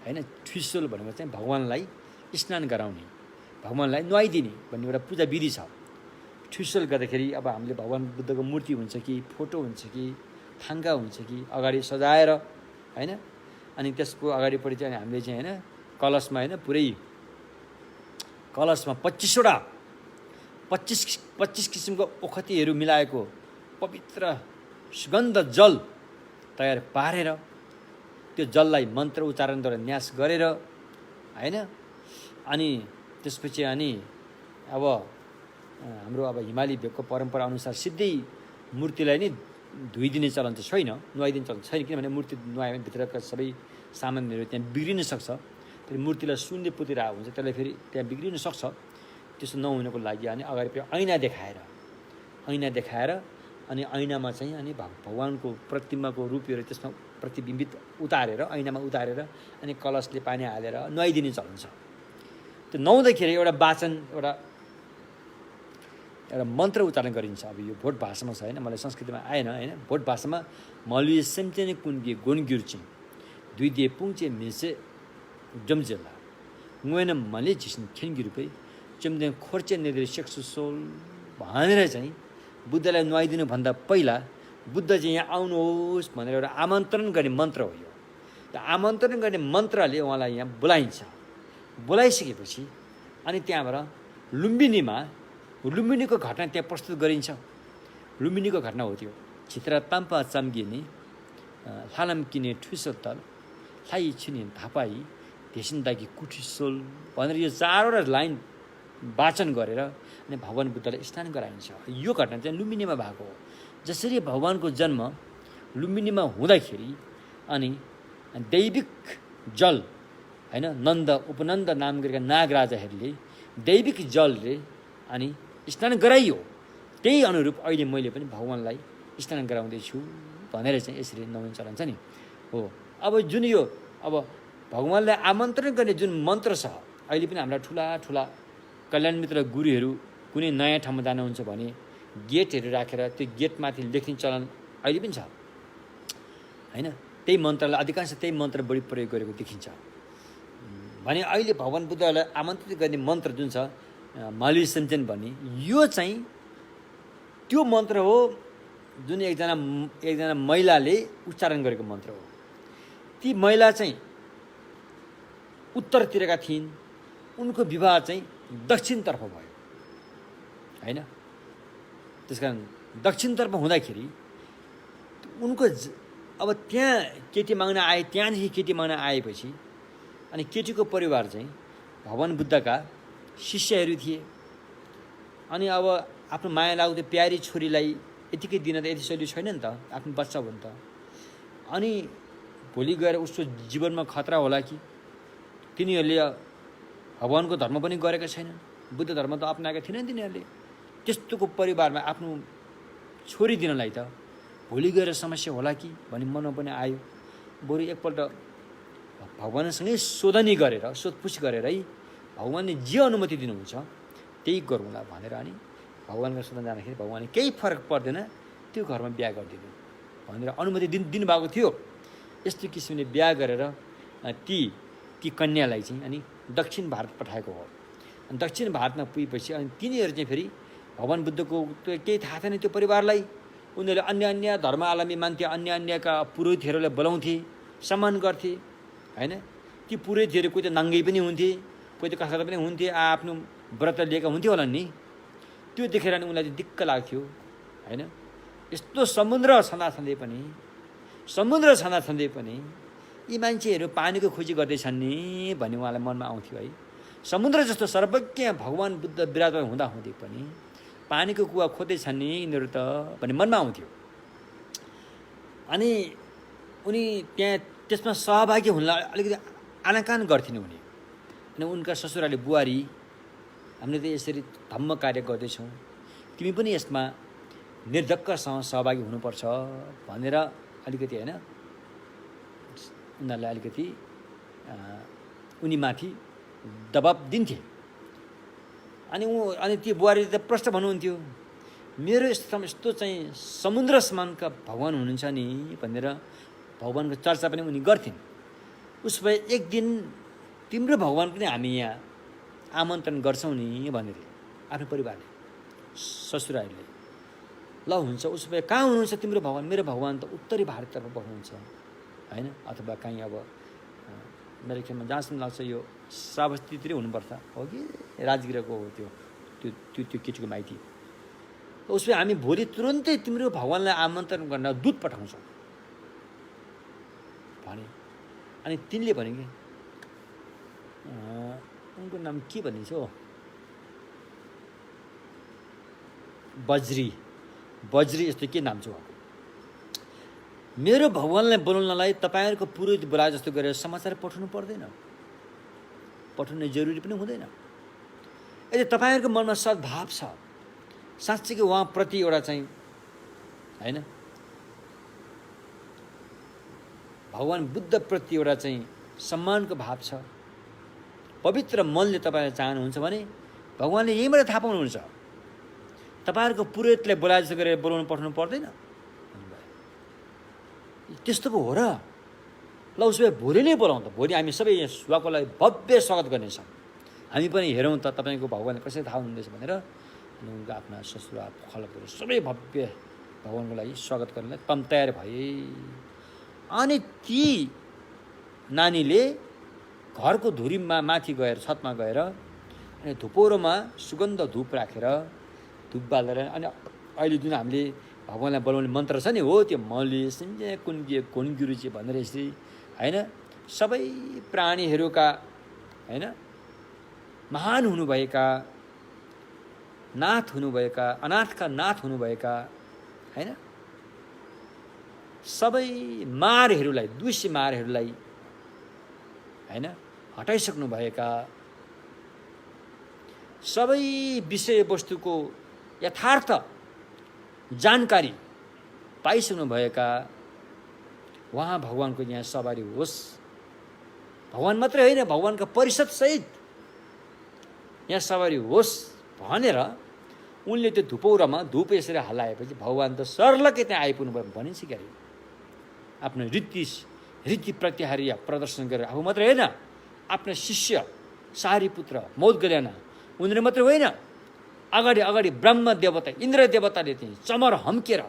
होइन, ठुइसोल भनेको चाहिँ भगवानलाई स्नान गराउने, भगवानलाई नुहाइदिने भन्ने एउटा पूजा विधि छ। ठुइसोल गर्दाखेरि अब हामीले भगवान बुद्धको मूर्ति हुन्छ कि फोटो हुन्छ कि थाङ्का हुन्छ कि अगाडि सजाएर होइन, अनि त्यसको अगाडिपट्टि चाहिँ हामीले चाहिँ होइन कलशमा होइन पुरै कलशमा 25 किसिमको ओखतीहरू मिलाएको पवित्र सुगन्ध जल तयार पारेर त्यो जललाई मन्त्र उच्चारणद्वारा न्यास गरेर होइन, अनि त्यसपछि अनि अब हाम्रो अब हिमाली भेगको परम्परा अनुसार सिधै मूर्तिलाई नै धोइदिने चलन चाहिँ छैन, नुहाइदिने चलन छैन। किनभने मूर्ति नुहायो भने भित्रका सबै सामानहरू त्यहाँ बिग्रिन सक्छ। फेरि मूर्तिलाई सुनले पुतिरहेको हुन्छ, त्यसलाई फेरि त्यहाँ बिग्रिन सक्छ। त्यसो नहुनको लागि अनि अगाडि ऐना देखाएर अनि ऐनामा चाहिँ अनि भगवानको प्रतिमाको रूपहरू त्यसमा प्रतिबिम्बित उतारेर ऐनामा उतारेर अनि कलशले पानी हालेर नुहाइदिने चलन छ। त्यो नुहाउँदाखेरि एउटा वाचन एउटा मन्त्र उच्चारण गरिन्छ। अब यो भोट भाषामा छ होइन, मलाई संस्कृतिमा आएन होइन। भोट भाषामा मलुए सेम्चेने कुन्गे गोनगिर्ची दुई दे पुङचे मिसे जम्जेला ङुएन मले झिस्न खेङ्गी रुपै चम्दे खोर्चे नेदे सेक्सु सोल भनेर चाहिँ बुद्धलाई नुहाइदिनुभन्दा पहिला बुद्ध चाहिँ यहाँ आउनुहोस् भनेर एउटा आमन्त्रण गर्ने मन्त्र हो यो। त्यो आमन्त्रण गर्ने मन्त्रले उहाँलाई यहाँ बोलाइन्छ। बोलाइसकेपछि अनि त्यहाँबाट लुम्बिनीको घटना त्यहाँ प्रस्तुत गरिन्छ। लुम्बिनीको घटना हो त्यो। छित्रा ताम्पा चाम्गिने लालम किने ठुसोत्तल लाइ छिने थापाई ढेसिन्दाकी कुठिसोल भनेर यो 4वटा लाइन वाचन गरेर अनि भगवान बुद्धलाई स्नान गराइन्छ। यो घटना चाहिँ लुम्बिनीमा भएको हो। जसरी भगवानको जन्म लुम्बिनीमा हुँदाखेरि अनि दैविक जल होइन नन्द उपनन्द नाम गरेका नागराजाहरूले दैविक जलले अनि स्नान गराइयो। त्यही अनुरूप अहिले मैले पनि भगवानलाई स्नान गराउँदैछु भनेर चाहिँ यसरी नुहाउने चलन छ नि हो। अब जुन यो अब भगवानलाई आमन्त्रण गर्ने जुन मन्त्र छ, अहिले पनि हाम्रा ठुला ठुला कल्याण मित्र गुरुहरू कुनै नयाँ ठाउँमा जानुहुन्छ भने गेटहरू राखेर त्यो गेटमाथि लेख्ने चलन अहिले पनि छ होइन। त्यही मन्त्रलाई अधिकांश त्यही मन्त्र बढी प्रयोग गरेको देखिन्छ भने अहिले भगवान बुद्धलाई आमन्त्रित गर्ने मन्त्र जुन छ मालुए सेम्चेन भन्ने, यो चाहिँ त्यो मन्त्र हो जुन एकजना महिलाले उच्चारण गरेको मन्त्र हो। ती महिला चाहिँ उत्तरतिरका थिइन्। उनको विवाह चाहिँ दक्षिणतर्फ भयो होइन। त्यसकारण दक्षिणतर्फ हुँदाखेरि उनको अब त्यहाँ केटी माग्न आए। त्यहाँदेखि केटी माग्न आएपछि अनि केटीको परिवार चाहिँ भगवान बुद्धका शिष्यहरू थिए। अनि अब आफ्नो माया लाग्दो प्यारी छोरीलाई यतिकै दिन त यति सजिलो छैन नि त, आफ्नो बच्चा हो नि त। अनि भोलि गएर उसको जीवनमा खतरा होला कि तिनीहरूले भगवानको धर्म पनि गरेका छैनन्, बुद्ध धर्म त अपनाएका थिएनन् तिनीहरूले। त्यस्तोको परिवारमा आफ्नो छोरी दिनलाई त भोलि गएर समस्या होला कि भन्ने मनमा पनि आयो। बरु एकपल्ट भगवानसँगै सोधनी गरेर सोधपुछ गरेर है भगवानले जे अनुमति दिनुहुन्छ त्यही गरौँला भनेर अनि भगवानका सोध्न जाँदाखेरि भगवानले केही फरक पर्दैन त्यो घरमा बिहा गरिदिनु भनेर अनुमति दिनुभएको थियो। यस्तो किसिमले बिहा गरेर ती कन्यालाई चाहिँ अनि दक्षिण भारत पठाएको हो। अनि दक्षिण भारतमा पुगेपछि अनि तिनीहरू चाहिँ फेरि भगवान बुद्धको केही थाहा थिएन त्यो परिवारलाई। उनीहरूले अन्य धर्मावलम्बी मान्थे, अन्यका पुरोहितहरूलाई बोलाउँथे, सम्मान गर्थे होइन। ती पुरोहितहरू कोही त नाङ्गै पनि हुन्थे, कोही त कसैलाई पनि हुन्थे, आफ्नो व्रत लिएका हुन्थ्यो होला नि। त्यो देखेर नि उनीलाई दिक्क लाग्थ्यो होइन। यस्तो समुद्र छँदाछँदै पनि यी मान्छेहरू पानीको खोजी गर्दैछन् नि भन्ने उहाँलाई मनमा आउँथ्यो है। समुद्र जस्तो सर्वज्ञ भगवान बुद्ध विराजमान हुँदाहुँदै पनि पानीको कुवा खोज्दैछन् नि यिनीहरू त भन्ने मनमा आउँथ्यो। अनि उनी त्यहाँ त्यसमा सहभागी हुनलाई अलिकति आनाकान गर्थिन् उनी। अनि उनका ससुराले बुहारी हामीले त यसरी धम्म कार्य गर्दैछौँ, तिमी पनि यसमा निर्धक्कसँग सहभागी हुनुपर्छ भनेर अलिकति होइन उनीहरूलाई अलिकति उनीमाथि दबाब दिन्थे। अनि ती बुहारी त प्रश्न भन्नुहुन्थ्यो, मेरो यस्तो चाहिँ समुद्र समानका भगवान हुनुहुन्छ नि भनेर भगवानको चर्चा पनि उनी गर्थिन्। उस भए एक दिन तिम्रो भगवान पनि हामी यहाँ आमन्त्रण गर्छौँ नि भनेर आफ्नो परिवारले ससुराहरूले। ल हुन्छ, उसो भए कहाँ हुनुहुन्छ तिम्रो भगवान? मेरो भगवान त उत्तरी भारततर्फ बस्नुहुन्छ होइन, अथवा कहीँ अब मेरो ख्यालमा जहाँसम्म लाग्छ यो श्रावस्तीतिरै हुनुपर्छ हो कि राजगिरको हो त्यो केटीको माइती। उसो भए हामी भोलि तुरन्तै तिम्रो भगवानलाई आमन्त्रण गर्न दूत पठाउँछौँ भने। अनि तिनले भने कि उनको नाम के भनिन्छ हो, बज्री यस्तो के नाम छ उहाँको। मेरो भगवानलाई बोलाउनलाई तपाईँहरूको पुरोहित बोलाए जस्तो गरेर समाचार पठाउनु पर्दैन, पठाउनु जरुरी पनि हुँदैन। यदि तपाईँहरूको मनमा सद्भाव छ, साँच्चीकै उहाँप्रति एउटा चाहिँ होइन भगवान बुद्धप्रति एउटा चाहिँ सम्मानको भाव छ, पवित्र मनले तपाईँले चाहनुहुन्छ भने भगवानले यहीँबाट थाहा पाउनुहुन्छ। तपाईँहरूको पुरोहितले बोलाए जस्तो गरेर बोलाउनु पठाउनु पर्दैन। त्यस्तो पो हो र? ल उसो भए भोलि नै बोलाउँ त। भोलि हामी सबै यहाँ सुवाको लागि भव्य स्वागत गर्नेछौँ। हामी पनि हेरौँ त तपाईँको भगवानले कसरी थाहा हुँदैछ भनेर। उनका आफ्ना ससुरा खलकहरू सबै भव्य भगवानको लागि स्वागत गर्नलाई तम तयार भए। अनि ती नानीले घरको धुरीमा माथि गएर छतमा गएर अनि धुपोरोमा सुगन्ध धुप राखेर धुप बालेर, अनि अहिले जुन हामीले भगवानलाई बोलाउने मन्त्र छ नि, हो त्यो मौली सिन्जे कुन्गी कुन्गिरुची भनेर यसरी होइन सबै प्राणीहरूका होइन महान हुनुभएका नाथ हुनुभएका अनाथका नाथ हुनुभएका होइन सबै मारहरूलाई दुष्य मारहरूलाई होइन हटाइसक्नुभएका, सबै विषयवस्तुको यथार्थ जानकारी पाइसक्नुभएका उहाँ भगवानको यहाँ सवारी होस्। भगवान मात्रै होइन, भगवानका परिषदसहित यहाँ सवारी होस् भनेर उनले त्यो धुपौरामा धुप यसरी हल्लाएपछि भगवान त सर्लकै त्यहाँ आइपुग्नु भयो भनिन्छ क्या। आफ्नो रीति प्रत्याहारी प्रदर्शन गरेर आफू मात्रै होइन, आफ्नो शिष्य सारीपुत्र मौदगल्याना उनीहरू मात्रै होइन, अगाडि अगाडि ब्रह्म देवता इन्द्र देवताले चाहिँ चमर हम्केर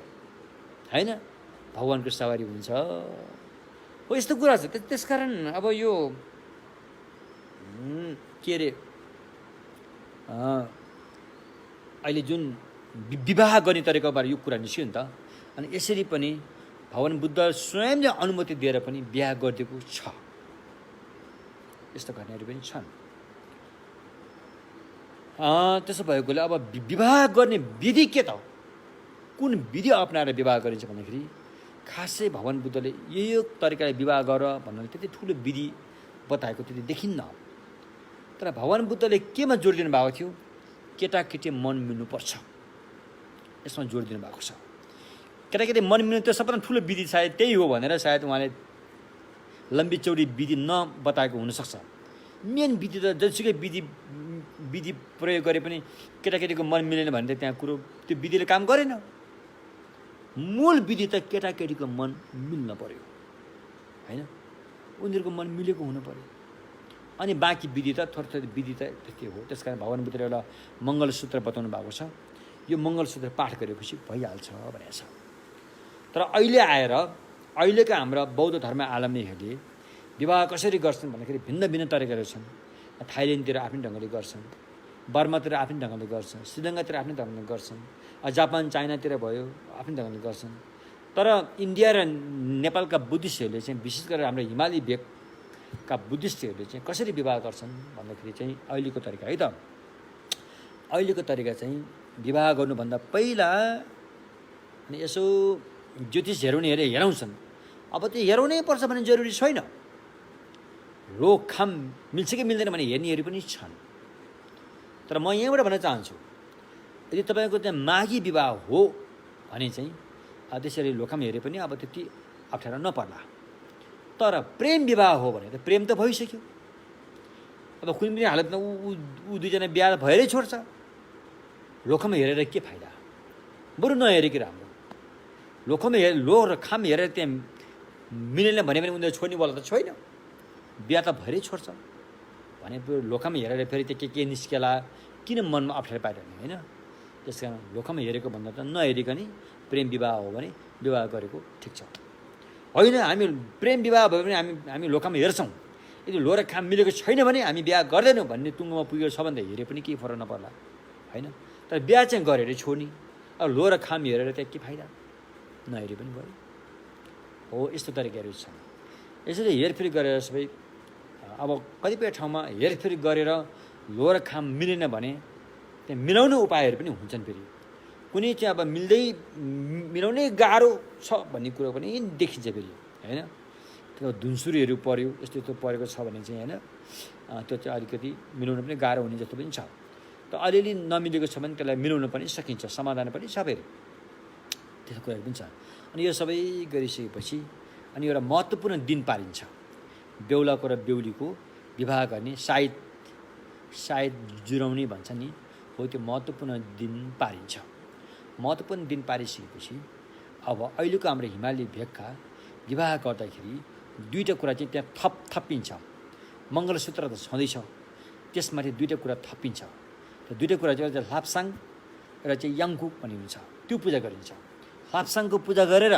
होइन भगवानको सवारी हुन्छ। हो यस्तो कुरा छ। त्यसकारण अब यो के अरे अहिले जुन विवाह गर्ने तरिकाबाट यो कुरा निस्क्यो नि त। अनि यसरी पनि भगवान बुद्ध स्वयंले अनुमति दिएर पनि बिहा गरिदिएको छ। यस्तो घटनाहरू पनि छन्। त्यसो भएकोले अब विवाह गर्ने विधि के त, कुन विधि अपनाएर विवाह गरिन्छ भन्दाखेरि खासै भगवान बुद्धले यो तरिकाले विवाह गर भन्नाले त्यति ठुलो विधि बताएको त्यति देखिन्न। तर भगवान बुद्धले केमा जोड दिनु भएको थियो? केटाकेटी मन मिल्नुपर्छ, यसमा जोड दिनु भएको छ। केटाकेटी मन मिल्नु त्यो सबभन्दा ठुलो विधि सायद त्यही हो भनेर सायद उहाँले लम्बी चौडी विधि नबताएको हुनसक्छ। मेन विधि त जतिसुकै विधि प्रयोग गरे पनि केटाकेटीको मन मिलेन भने त त्यहाँ कुरो त्यो विधिले काम गरेन। मूल विधि त केटाकेटीको मन मिल्न पर्यो होइन, उनीहरूको मन मिलेको हुनु पर्यो। अनि बाँकी विधि त थोरै थोरै विधि त त्यति हो। त्यस कारण भगवान बुद्धले एउटा मङ्गलसूत्र बताउनु भएको छ। यो मङ्गलसूत्र पाठ गरेपछि भइहाल्छ भनेको छ। तर अहिले आएर अहिलेका हाम्रा बौद्ध धर्म आलम्बीहरूले विवाह कसरी गर्छन् भन्दाखेरि भिन्न भिन्न तरिकाहरू छन्। थाइल्यान्डतिर आफ्नै ढङ्गले गर्छन्, बर्मातिर आफ्नै ढङ्गले गर्छन्, श्रीलङ्कातिर आफ्नै ढङ्गले गर्छन्, जापान चाइनातिर भयो आफ्नै ढङ्गले गर्छन्। तर इन्डिया र नेपालका बुद्धिस्टहरूले चाहिँ विशेष गरेर हाम्रो हिमाली भेगका बुद्धिस्टहरूले चाहिँ कसरी विवाह गर्छन् भन्दाखेरि चाहिँ अहिलेको तरिका है त। अहिलेको तरिका चाहिँ विवाह गर्नुभन्दा पहिला अनि यसो ज्योतिष हेराउनेहरूले हेराउँछन्। अब त्यो हेराउनै पर्छ भन्ने जरुरी छैन। रोकथाम मिल्छ कि मिल्दैन भने हेर्नेहरू पनि छन्। तर म यहाँबाट भन्न चाहन्छु, यदि तपाईँको त्यहाँ माघी विवाह हो भने चाहिँ त्यसरी लोकम हेरे पनि अब त्यति अप्ठ्यारो नपर्ला। तर प्रेम विवाह हो भने त प्रेम त भइसक्यो। अब कुनै पनि हालतमा ऊ दुईजना बिहा भएरै छोड्छ। लोकम हेरेर के फाइदा? बरु नहेरेकै राम्रो। लो र खाम हेरेर त्यहाँ मिलेन भने पनि उनीहरू छोड्नेवाला त छैन। बिहा त भएरै छोड्छ भने लोकम हेरेर फेरि त्यो के निस्केला, किन मनमा अप्ठ्यारो पाइरहने होइन। त्यस कारण लोकम हेरेको भन्दा त नहेरिकन प्रेम विवाह हो भने विवाह गरेको ठिक छ। होइन हामी प्रेम विवाह भयो भने हामी लोकम हेर्छौँ, यदि लो र खाम मिलेको छैन भने हामी बिहा गर्दैनौँ भन्ने टुङ्गोमा पुगेको छ भने त हेरे पनि केही फरक नपर्ला होइन। तर बिहा चाहिँ गरेर छोड्ने, अब लो र खाम हेरेर त्यहाँ के फाइदा? नहेरे पनि भयो। हो यस्तो तरिकाहरू छन्। यसरी हेरफेर गरेर सबै अब कतिपय ठाउँमा हेरफेर गरेर लो र खाम मिलेन भने त्यहाँ मिलाउने उपायहरू पनि हुन्छन्। फेरि कुनै चाहिँ अब मिलाउनै गाह्रो छ भन्ने कुरो पनि देखिन्छ फेरि होइन। त्यो धुनसुरीहरू पऱ्यो यस्तो यस्तो परेको छ भने चाहिँ होइन त्यो चाहिँ अलिकति मिलाउनु पनि गाह्रो हुने जस्तो पनि छ। त अलिअलि नमिलेको छ भने त्यसलाई मिलाउन पनि सकिन्छ, समाधान पनि छ फेरि, त्यस्तो कुराहरू पनि छ। अनि यो सबै गरिसकेपछि अनि एउटा महत्त्वपूर्ण दिन पारिन्छ। बेहुलाको र बेहुलीको विवाह गर्ने सायद जुराउने भन्छ नि, हो त्यो महत्त्वपूर्ण दिन पारिन्छ। महत्त्वपूर्ण दिन पारिसकेपछि अब अहिलेको हाम्रो हिमाली भेगका विवाह गर्दाखेरि दुईवटा कुरा चाहिँ त्यहाँ थपिन्छ। मङ्गलसूत्र त छँदैछ, त्यसमाथि दुईवटा कुरा थपिन्छ। त्यो दुईवटा कुरा चाहिँ एउटा लाप्साङ र चाहिँ याङकुक भन्ने हुन्छ, त्यो पूजा गरिन्छ। लाप्साङको पूजा गरेर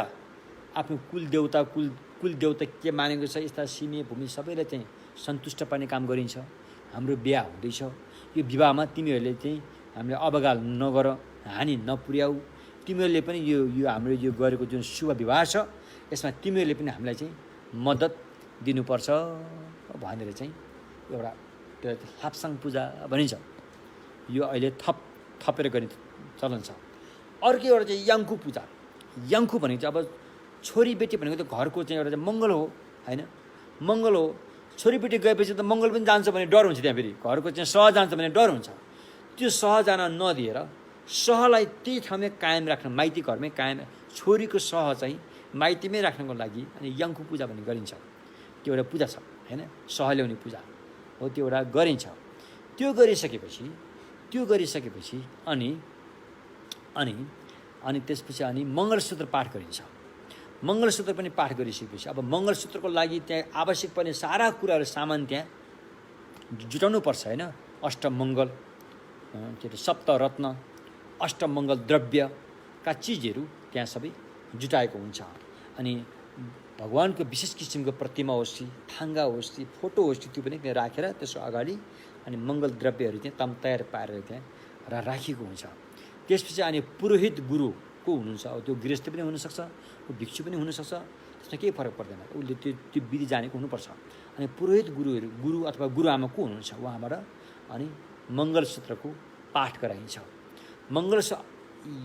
आफ्नो कुलदेवता के मानेको छ, यस्ता सिमे भूमि सबैलाई चाहिँ सन्तुष्ट पार्ने काम गरिन्छ। हाम्रो बिहा हुँदैछ, यो विवाहमा तिमीहरूले चाहिँ हामीले अवगाल नगर, हानि नपुर्याऊ, तिमीहरूले पनि यो हाम्रो यो गरेको जुन शुभ विवाह छ यसमा तिमीहरूले पनि हामीलाई चाहिँ मद्दत दिनुपर्छ भनेर चाहिँ एउटा त्यो लाप्साङ पूजा भनिन्छ। यो अहिले थपेर गर्ने चलन छ। अर्को एउटा चाहिँ याङकु पूजा। याङकु भनेको चाहिँ अब छोरीबेटी भनेको त घरको चाहिँ एउटा चाहिँ मङ्गल हो होइन, मङ्गल हो। छोरीबेटी गएपछि त मङ्गल पनि जान्छ भने डर हुन्छ, त्यहाँ फेरि घरको चाहिँ सह जान्छ भने डर हुन्छ। त्यो सह जान नदिएर सहलाई त्यही ठाउँमै कायम राख्न, माइती घरमै कायम, छोरीको सह चाहिँ माइतीमै राख्नको लागि अनि याङकु पूजा भन्ने गरिन्छ। त्यो एउटा पूजा छ होइन, सह ल्याउने पूजा हो, त्यो एउटा गरिन्छ। त्यो गरिसकेपछि अनि त्यसपछि अनि मङ्गलसूत्र पाठ गरिन्छ। मङ्गलसूत्र पनि पाठ गरिसकेपछि अब मङ्गलसूत्रको लागि त्यहाँ आवश्यक पर्ने सारा कुराहरू सामान त्यहाँ जुटाउनुपर्छ होइन। अष्टमङ्गल के अरे सप्तरत्न, अष्टमङ्गल द्रव्यका चिजहरू त्यहाँ सबै जुटाएको हुन्छ। अनि भगवानको विशेष किसिमको प्रतिमा होस् कि थाङ्गा होस् कि फोटो होस् कि त्यो पनि त्यहाँ राखेर त्यसको अगाडि अनि मङ्गल द्रव्यहरू त्यहाँ तयार पारेर त्यहाँ राखिएको हुन्छ। त्यसपछि अनि पुरोहित गुरु को हुनुहुन्छ, अब त्यो गृहस्थ पनि हुनसक्छ, भिक्षु पनि हुनसक्छ, त्यसमा केही फरक पर्दैन, उसले त्यो विधि जानेको हुनुपर्छ। अनि पुरोहित गुरु अथवा गुरुआमा को हुनुहुन्छ उहाँबाट अनि मङ्गलसूत्रको पाठ गराइन्छ।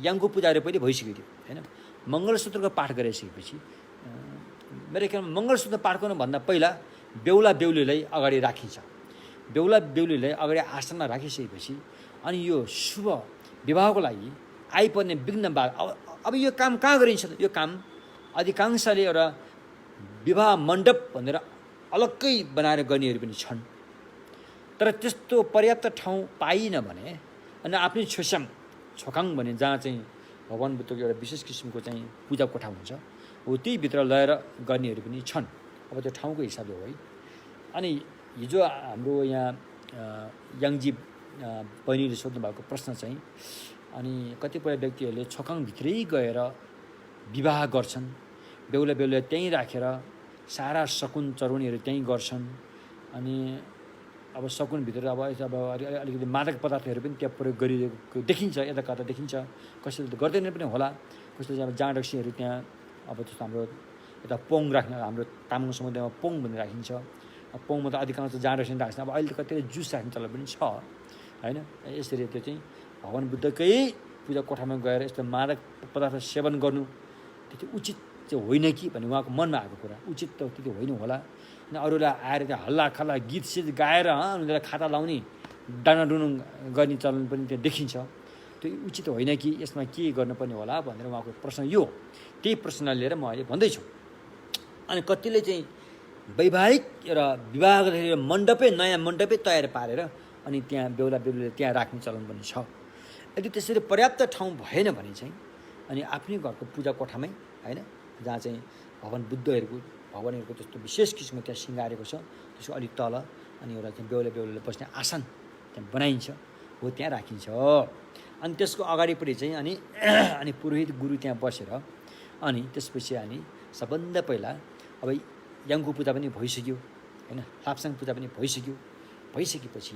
याङको पूजाहरू पहिले भइसक्यो थियो होइन। मङ्गलसूत्रको पाठ गराइसकेपछि मेरो ख्यालमा मङ्गलसूत्र पाठ गर्नुभन्दा पहिला बेहुला बेहुलीलाई अगाडि राखिन्छ। बेहुला बेहुलीलाई अगाडि आसनमा राखिसकेपछि अनि यो शुभ विवाहको लागि आइपर्ने विघ्न बाधा, अब यो काम कहाँ गरिन्छ त? यो काम अधिकांशले एउटा विवाह मण्डप भनेर अलग्गै बनाएर गर्नेहरू पनि छन्, तर त्यस्तो पर्याप्त ठाउँ पाइएन भने अनि आफ्नै छोकाङ भने जहाँ चाहिँ भगवान बुद्धको एउटा विशेष किसिमको चाहिँ पूजा कोठा हुन्छ हो, त्यहीभित्र लगेर गर्नेहरू पनि छन्। अब त्यो ठाउँको हिसाबले हो है। अनि हिजो हाम्रो यहाँ याङजी बहिनीले सोध्नु भएको प्रश्न चाहिँ, अनि कतिपय व्यक्तिहरूले छोकाङभित्रै गएर विवाह गर्छन्, बेहुला बेहुला त्यहीँ राखेर सारा सकुन चरौनीहरू त्यहीँ गर्छन्। अनि अब सकुनभित्र अब अलिकति मादक पदार्थहरू पनि त्यहाँ प्रयोग गरिरहेको देखिन्छ, यता कता देखिन्छ। कसैले त गर्दैन पनि होला, कसैले चाहिँ अब जाँड रक्सीहरू त्यहाँ अब जस्तो हाम्रो यता पोङ राख्ने, हाम्रो तामाङ समुदायमा पोङ भनेर राखिन्छ। पोङमा त अधिकांश जाँड रक्सी राख्छ। अब अहिले त कतिले जुस राख्ने चलन पनि छ होइन। यसरी त्यो चाहिँ भगवान बुद्धकै पूजा कोठामा गएर यस्तो मादक पदार्थ सेवन गर्नु त्यो चाहिँ उचित चाहिँ होइन कि भन्ने उहाँको मनमा आएको कुरा। उचित त त्यति होइन होला। अनि अरूलाई आएर त्यहाँ हल्ला खल्ला गीत गाएर उनीहरूलाई खाता लाउने डाँडाडुनु गर्ने चलन पनि त्यहाँ देखिन्छ। त्यो उचित होइन कि यसमा के गर्नुपर्ने होला भनेर उहाँको प्रश्न यो, त्यही प्रश्न लिएर म अहिले भन्दैछु। अनि कतिले चाहिँ वैवाहिक र विवाह गर्दाखेरि नयाँ मण्डपै तयार पारेर अनि त्यहाँ बेहुला बेहुलीले त्यहाँ राख्ने चलन पनि छ। यदि त्यसरी पर्याप्त ठाउँ भएन भने चाहिँ अनि आफ्नै घरको पूजा कोठामै होइन, जहाँ चाहिँ भगवानहरूको त्यस्तो विशेष किसिमको त्यहाँ सिँगारेको छ, त्यसको अलिक तल अनि एउटा चाहिँ बेहुला बेहुलीले बस्ने आसन त्यहाँ बनाइन्छ हो, त्यहाँ राखिन्छ। अनि त्यसको अगाडिपट्टि चाहिँ अनि पुरोहित गुरु त्यहाँ बसेर अनि त्यसपछि अनि सबभन्दा पहिला अब याङको पूजा पनि भइसक्यो होइन, लाप्साङ पूजा पनि भइसकेपछि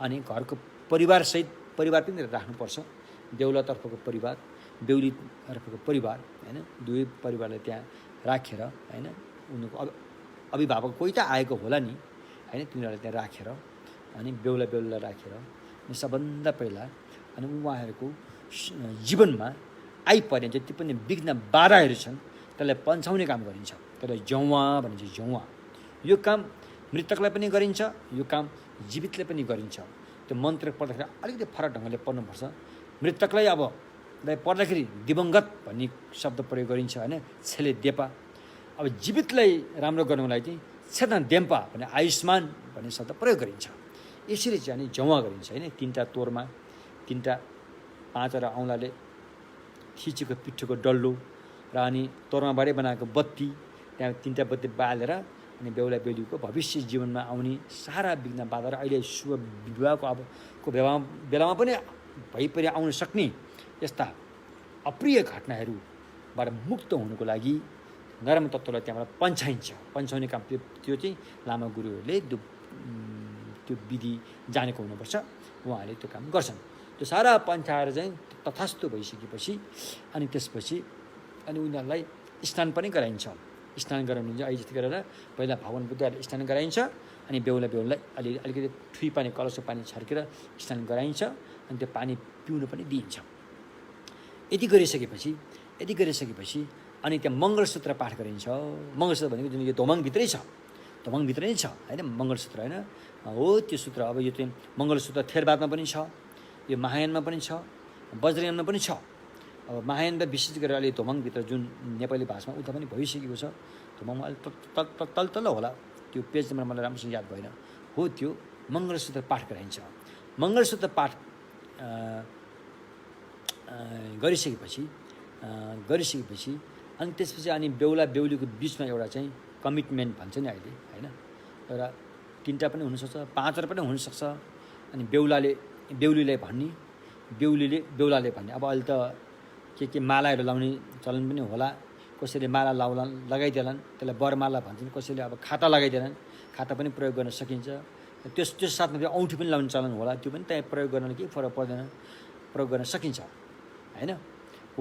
अनि घरको परिवारसहित परिवार पनि राख्नुपर्छ। बेहुलातर्फको परिवार, बेहुलीतर्फको परिवार होइन, दुवै परिवारलाई त्यहाँ राखेर होइन, उनीहरूको अभिभावक कोही त आएको होला नि होइन, तिनीहरूलाई त्यहाँ राखेर अनि बेहुला बेहुलीलाई राखेर अनि सबभन्दा पहिला अनि उहाँहरूको जीवनमा आइपर्ने जति पनि विघ्न बाधाहरू छन् त्यसलाई पन्छाउने काम गरिन्छ। त्यसलाई जौवा भनिन्छ। जौवा यो काम मृतकलाई पनि गरिन्छ, यो काम जीवितले पनि गरिन्छ। त्यो मन्त्र पढ्दाखेरि अलिकति फरक ढङ्गले पढ्नुपर्छ। मृतकलाई अब पढ्दाखेरि दिवंगत भन्ने शब्द प्रयोग गरिन्छ होइन, छेले देपा। अब जीवितलाई राम्रो गर्नुको लागि चाहिँ छेदन देम्पा भन्ने आयुष्मान भन्ने शब्द प्रयोग गरिन्छ। यसरी चाहिँ अनि जम्मा गरिन्छ होइन। 3टा तोरमा 3टा 5वटा औँलाले थिचेको पिठोको डल्लो र अनि तोर्माबाटै बनाएको बत्ती, त्यहाँ 3टा बत्ती बालेर अनि बेहुला बेहुलीको भविष्य जीवनमा आउने सारा विघ्न बाधा र अहिले शुभ विवाहको बेलामा पनि भइपरि आउन सक्ने यस्ता अप्रिय घटनाहरूबाट मुक्त हुनुको लागि नराम्रो तत्त्वलाई त्यहाँबाट पन्छाउने काम त्यो चाहिँ लामा गुरुहरूले त्यो विधि जानेको हुनुपर्छ, उहाँहरूले त्यो काम गर्छन्। त्यो सारा पन्छाएर चाहिँ तथास्तु भइसकेपछि अनि त्यसपछि अनि उनीहरूलाई स्नान पनि गराइन्छ। स्नान गराउनु चाहिँ अहिले जति गरेर पहिला भगवान बुद्धहरूले स्नान गराइन्छ, अनि बेहुला बेहुलीलाई अलिकति ठुई पानी कलशको पानी छर्केर स्नान गराइन्छ, अनि त्यो पानी पिउनु पनि दिइन्छ। यति गरिसकेपछि अनि त्यहाँ मङ्गलसूत्र पाठ गरिन्छ। मङ्गलसूत्र भनेको जुन यो धोमाङभित्रै छ, धोमाङभित्रै नै छ होइन, मङ्गलसूत्र होइन हो त्यो सूत्र। अब यो चाहिँ मङ्गलसूत्र थेरवादमा पनि छ, यो महायानमा पनि छ, वज्रयानमा पनि छ। अब महायानमा विशेष गरेर अहिले धोमाङभित्र जुन नेपाली भाषामा उता पनि भइसकेको छ, धोमाङमा अलिक तल होला, त्यो पेज नम्बर मलाई राम्रोसँग याद भएन, हो त्यो मङ्गलसूत्र पाठ गराइन्छ। मङ्गलसूत्र पाठ गरिसकेपछि अनि त्यसपछि अनि बेहुला बेहुलीको बिचमा एउटा चाहिँ कमिटमेन्ट भन्छ नि अहिले होइन, एउटा 3टा पनि हुनसक्छ, 5वटा पनि हुनसक्छ। अनि बेहुलाले बेहुलीलाई भन्ने, बेहुलीले बेहुलाले भन्ने। अब अहिले त के मालाहरू लाउने चलन पनि होला, कसैले माला लगाइदेलान्, त्यसलाई बरमाला भन्छन्, कसैले अब खाता लगाइदेलान्, खाता पनि प्रयोग गर्न सकिन्छ। त्यस साथमा फेरि औँठी पनि लाउने चलन होला, त्यो पनि त्यहाँ प्रयोग गर्नले केही फरक पर्दैन, प्रयोग गर्न सकिन्छ होइन।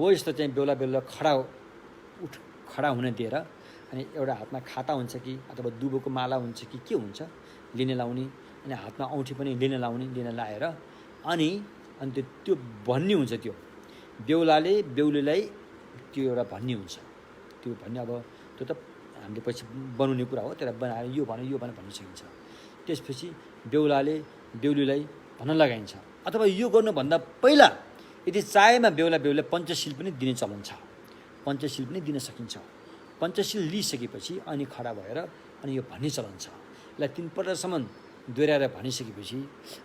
हो यस्तो चाहिँ बेहुला खडा हुन दिएर अनि एउटा हातमा खाता हुन्छ कि अथवा दुबोको माला हुन्छ कि के हुन्छ लिने लाउने, अनि हातमा औँठी पनि लिन लाएर अनि त्यो भन्ने हुन्छ। त्यो बेहुलाले बेहुलीलाई त्यो एउटा भन्ने हुन्छ, त्यो भन्ने अब त्यो त हामीले पछि बनाउने कुरा हो, त्यसलाई बनाएर यो भन्न सकिन्छ। त्यसपछि बेहुलाले बेहुलीलाई भन्न लगाइन्छ। अथवा यो गर्नुभन्दा पहिला यदि चाहेमा बेहुला बेहुलीलाई पञ्चशील पनि दिने चलन छ, पञ्चशील पनि दिन सकिन्छ। पञ्चशील लिइसकेपछि अनि खडा भएर अनि यो भन्ने चलन छ। यसलाई 3 पल्टसम्म दोहोऱ्याएर भनिसकेपछि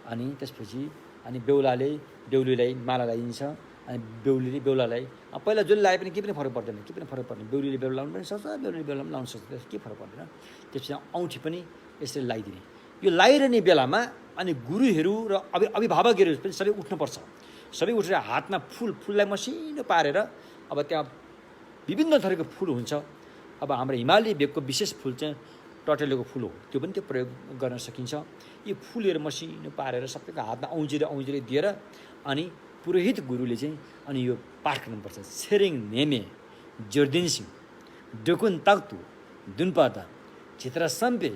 अनि त्यसपछि अनि बेहुलाले बेहुलीलाई माला लगाइदिन्छ, अनि बेहुलीले बेहुलालाई पहिला जसले लगाए पनि केही पनि फरक पर्दैन, बेहुलीले बेहुला लाउनु पनि सक्छ, बेहुलीले बेहुला पनि लाउनु सक्छ, त्यस केही फरक पर्दैन। त्यसपछि औँठी पनि यसरी लगाइदिने। यो लगाइरहने बेलामा अनि गुरुहरू र अभिभावकहरू पनि सबै उठ्नुपर्छ। सबै उठेर हातमा फुललाई मसिनो पारेर, अब त्यहाँ विभिन्न थरीको फुल हुन्छ। अब हाम्रो हिमालय भेगको विशेष फुल चाहिँ टटेलोको फुल हो, त्यो पनि त्यो प्रयोग गर्न सकिन्छ। यो फुलहरू मसिनो पारेर सबैको हातमा औँजिरे दिएर अनि पुरोहित गुरुले चाहिँ अनि यो पाठ गर्नुपर्छ। छेरिङ नेमे जोर्दिनसिङ डुकुन ताक्तु दुनपादा चित्र सम्पे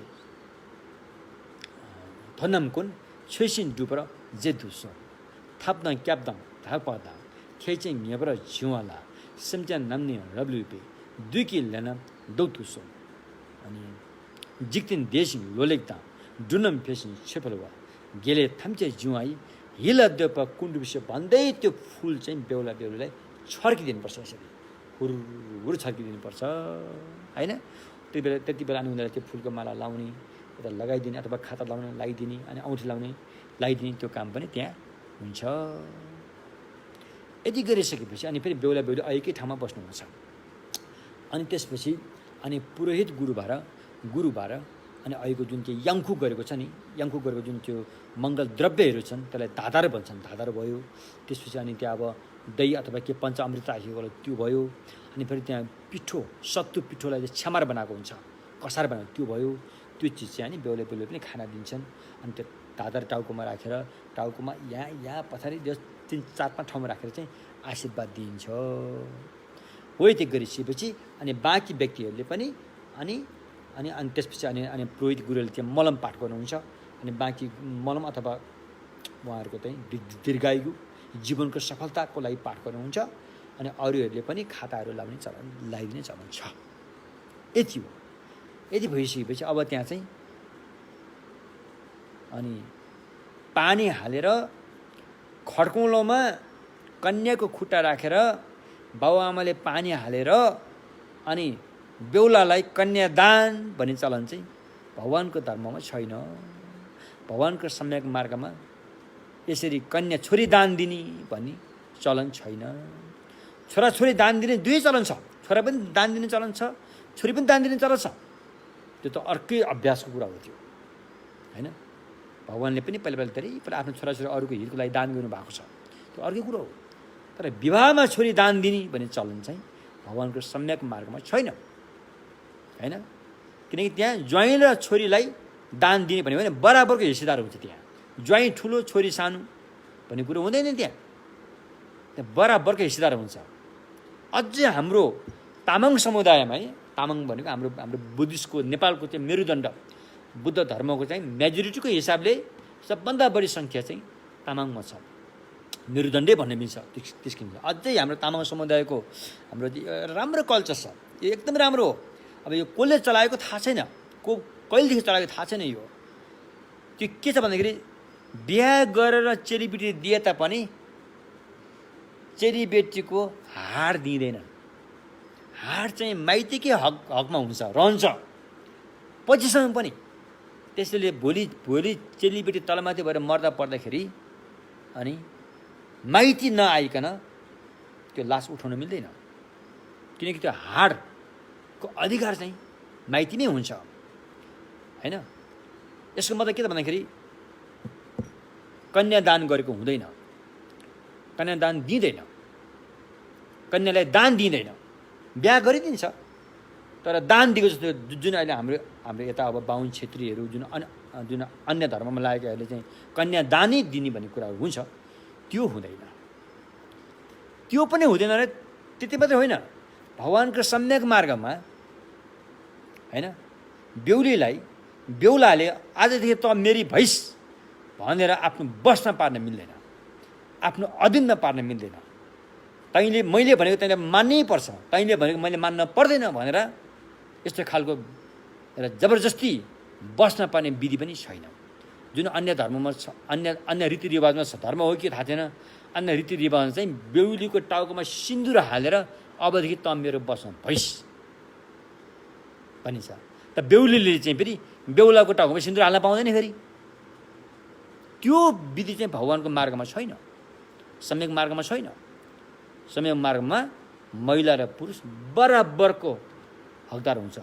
थनमकुन छेसिन डुपर जेदुसो थाप्दा क्याप्दाङ धापादा खेचिङ नेबर झुवाला सिम्च्यान नाम्ने रब्लुपे दुकी लेना दौतुसो अनि जिक्तिन देशिङ लोलेक्दा डुनम फेसिङ छेपलवा गेले थाम्चे जुवाई हिला देपा कुण्ड विषय भन्दै त्यो फुल चाहिँ बेहुला बेहुलीलाई छर्किदिनुपर्छ। यसरी हुर छर्किदिनुपर्छ होइन। त्यति बेला अनि उनीहरूलाई त्यो फुलको माला लाउने, यता लगाइदिने अथवा खाता लाउने लगाइदिने, अनि औँठी लाउने लगाइदिने, त्यो काम पनि त्यहाँ हुन्छ। यति गरिसकेपछि अनि फेरि बेहुला बेहुली एकै ठाउँमा बस्नुहुन्छ। अनि त्यसपछि अनि पुरोहित गुरु भएर अनि अहिलेको जुन चाहिँ याङ्खु गरेको छ नि, याङ्खु गरेको जुन त्यो मङ्गल द्रव्यहरू छन् त्यसलाई धाधार भन्छन्, धाधार भयो। त्यसपछि अनि त्यहाँ अब दही अथवा के पञ्चामृत राखेको त्यो भयो। अनि फेरि त्यहाँ पिठो सत्तु पिठोलाई चाहिँ छ्यामार बनाएको हुन्छ, कसार बनाएको त्यो भयो। त्यो चिज चाहिँ अनि बेहुला बेहुली पनि खाना दिन्छन्। अनि त्यो धाधार टाउकोमा राखेर टाउकोमा यहाँ पछाडि 3-4-5 ठाउँमा राखेर चाहिँ आशीर्वाद दिइन्छ। हो यति गरिसकेपछि अनि बाँकी व्यक्तिहरूले पनि अनि त्यसपछि अनि पुरोहित गुरुले त्यहाँ मलम पाठ गर्नुहुन्छ। अनि बाँकी मलम अथवा उहाँहरूको चाहिँ दीर्घायु जीवनको सफलताको लागि पाठ गर्नुहुन्छ। अनि अरूहरूले पनि खाताहरू लगाइदिने चलन छ। यति हो। यति भइसकेपछि अब त्यहाँ चाहिँ अनि पानी हालेर खड्कौलोमा कन्याको खुट्टा राखेर बाबुआमाले पानी हालेर अनि बेहुलालाई कन्यादान भन्ने चलन चाहिँ भगवानको धर्ममा छैन। भगवानको सम्यक मार्गमा यसरी कन्या छोरी दान दिने भन्ने चलन छैन। छोराछोरी दान दिने दुई चलन छ। छोरा पनि दान दिने चलन छ, छोरी पनि दान दिने चलन छ। त्यो त अर्कै अभ्यासको कुरा हो त्यो, होइन? भगवानले पनि पहिला धेरै पहिला आफ्नो छोराछोरी अरूको हितको लागि दान गर्नुभएको छ, त्यो अर्कै कुरो हो। तर विवाहमा छोरी दान दिने भन्ने चलन चाहिँ भगवानको सम्यक मार्गमा छैन, होइन? किनकि त्यहाँ ज्वाइँ र छोरीलाई दान दिने भन्यो भने बराबरको हिस्सेदार हुन्छ। त्यहाँ ज्वाइँ ठुलो छोरी सानो भन्ने कुरो हुँदैन। त्यहाँ बराबरको हिस्सेदार हुन्छ। अझै हाम्रो तामाङ समुदायमा है, तामाङ भनेको हाम्रो बुद्धिस्टको नेपालको चाहिँ मेरुदण्ड बुद्ध धर्मको चाहिँ मेजोरिटीको हिसाबले सबभन्दा बढी सङ्ख्या चाहिँ तामाङमा छ। मेरुदण्डै भन्ने मिल्छ त्यस किसिमले। अझै हाम्रो तामाङ समुदायको हाम्रो राम्रो कल्चर छ, यो एकदमै राम्रो हो। अब यो कसले चलाएको थाहा छैन, कहिलेदेखि चलाएको थाहा छैन। यो त्यो के छ भन्दाखेरि बिहा गरेर चेलीबेटी दिए तापनि चेलीबेटीको हार दिँदैन। हार चाहिँ माइतीकै हकमा हुन्छ, रहन्छ पछिसम्म पनि। त्यसैले भोलि चेलीबेटी तलमाथि भएर मर्दा पर्दाखेरि अनि माइती नआइकन त्यो लास उठाउन मिल्दैन, किनकि त्यो हाडको अधिकार चाहिँ माइती नै हुन्छ, होइन? यसको मतलब के त भन्दाखेरि कन्यादान गरेको हुँदैन, कन्यादान दिँदैन, कन्यालाई दान दिँदैन। बिहा गरिदिन्छ तर दान दिएको जस्तो जुन अहिले हाम्रो यता अब बाहुन छेत्रीहरू जुन अन्य धर्ममा लागेकोहरूले चाहिँ कन्यादानै दिने भन्ने कुराहरू हुन्छ, त्यो हुँदैन। त्यो पनि हुँदैन र त्यति मात्रै होइन, भगवानको सम्यक मार्गमा, होइन, बेहुलाले आजदेखि त मेरी भइस भनेर आफ्नो बसमा पार्न मिल्दैन, आफ्नो अधीनमा पार्न मिल्दैन। मैले भनेको तैँले मान्नै पर्छ, तैँले भनेको मैले मान्न पर्दैन भनेर यस्तो खालको एउटा जबरजस्ती बस्न पार्ने विधि पनि छैन। जुन अन्य धर्ममा छ, अन्य रीतिरिवाजमा छ, धर्म हो कि थाहा छैन, अन्य रीतिरिवाजमा चाहिँ बेहुलीको टाउकोमा सिन्दुर हालेर अबदेखि त मेरो बसमा भइस भनिन्छ। त बेहुलीले चाहिँ फेरि बेहुलाको टाउकोमा सिन्दुर हाल्न पाउँदैन। फेरि त्यो विधि चाहिँ भगवानको मार्गमा छैन, सम्यक मार्गमा छैन। सम्यक मार्गमा महिला र पुरुष बराबरको हकदार हुन्छ।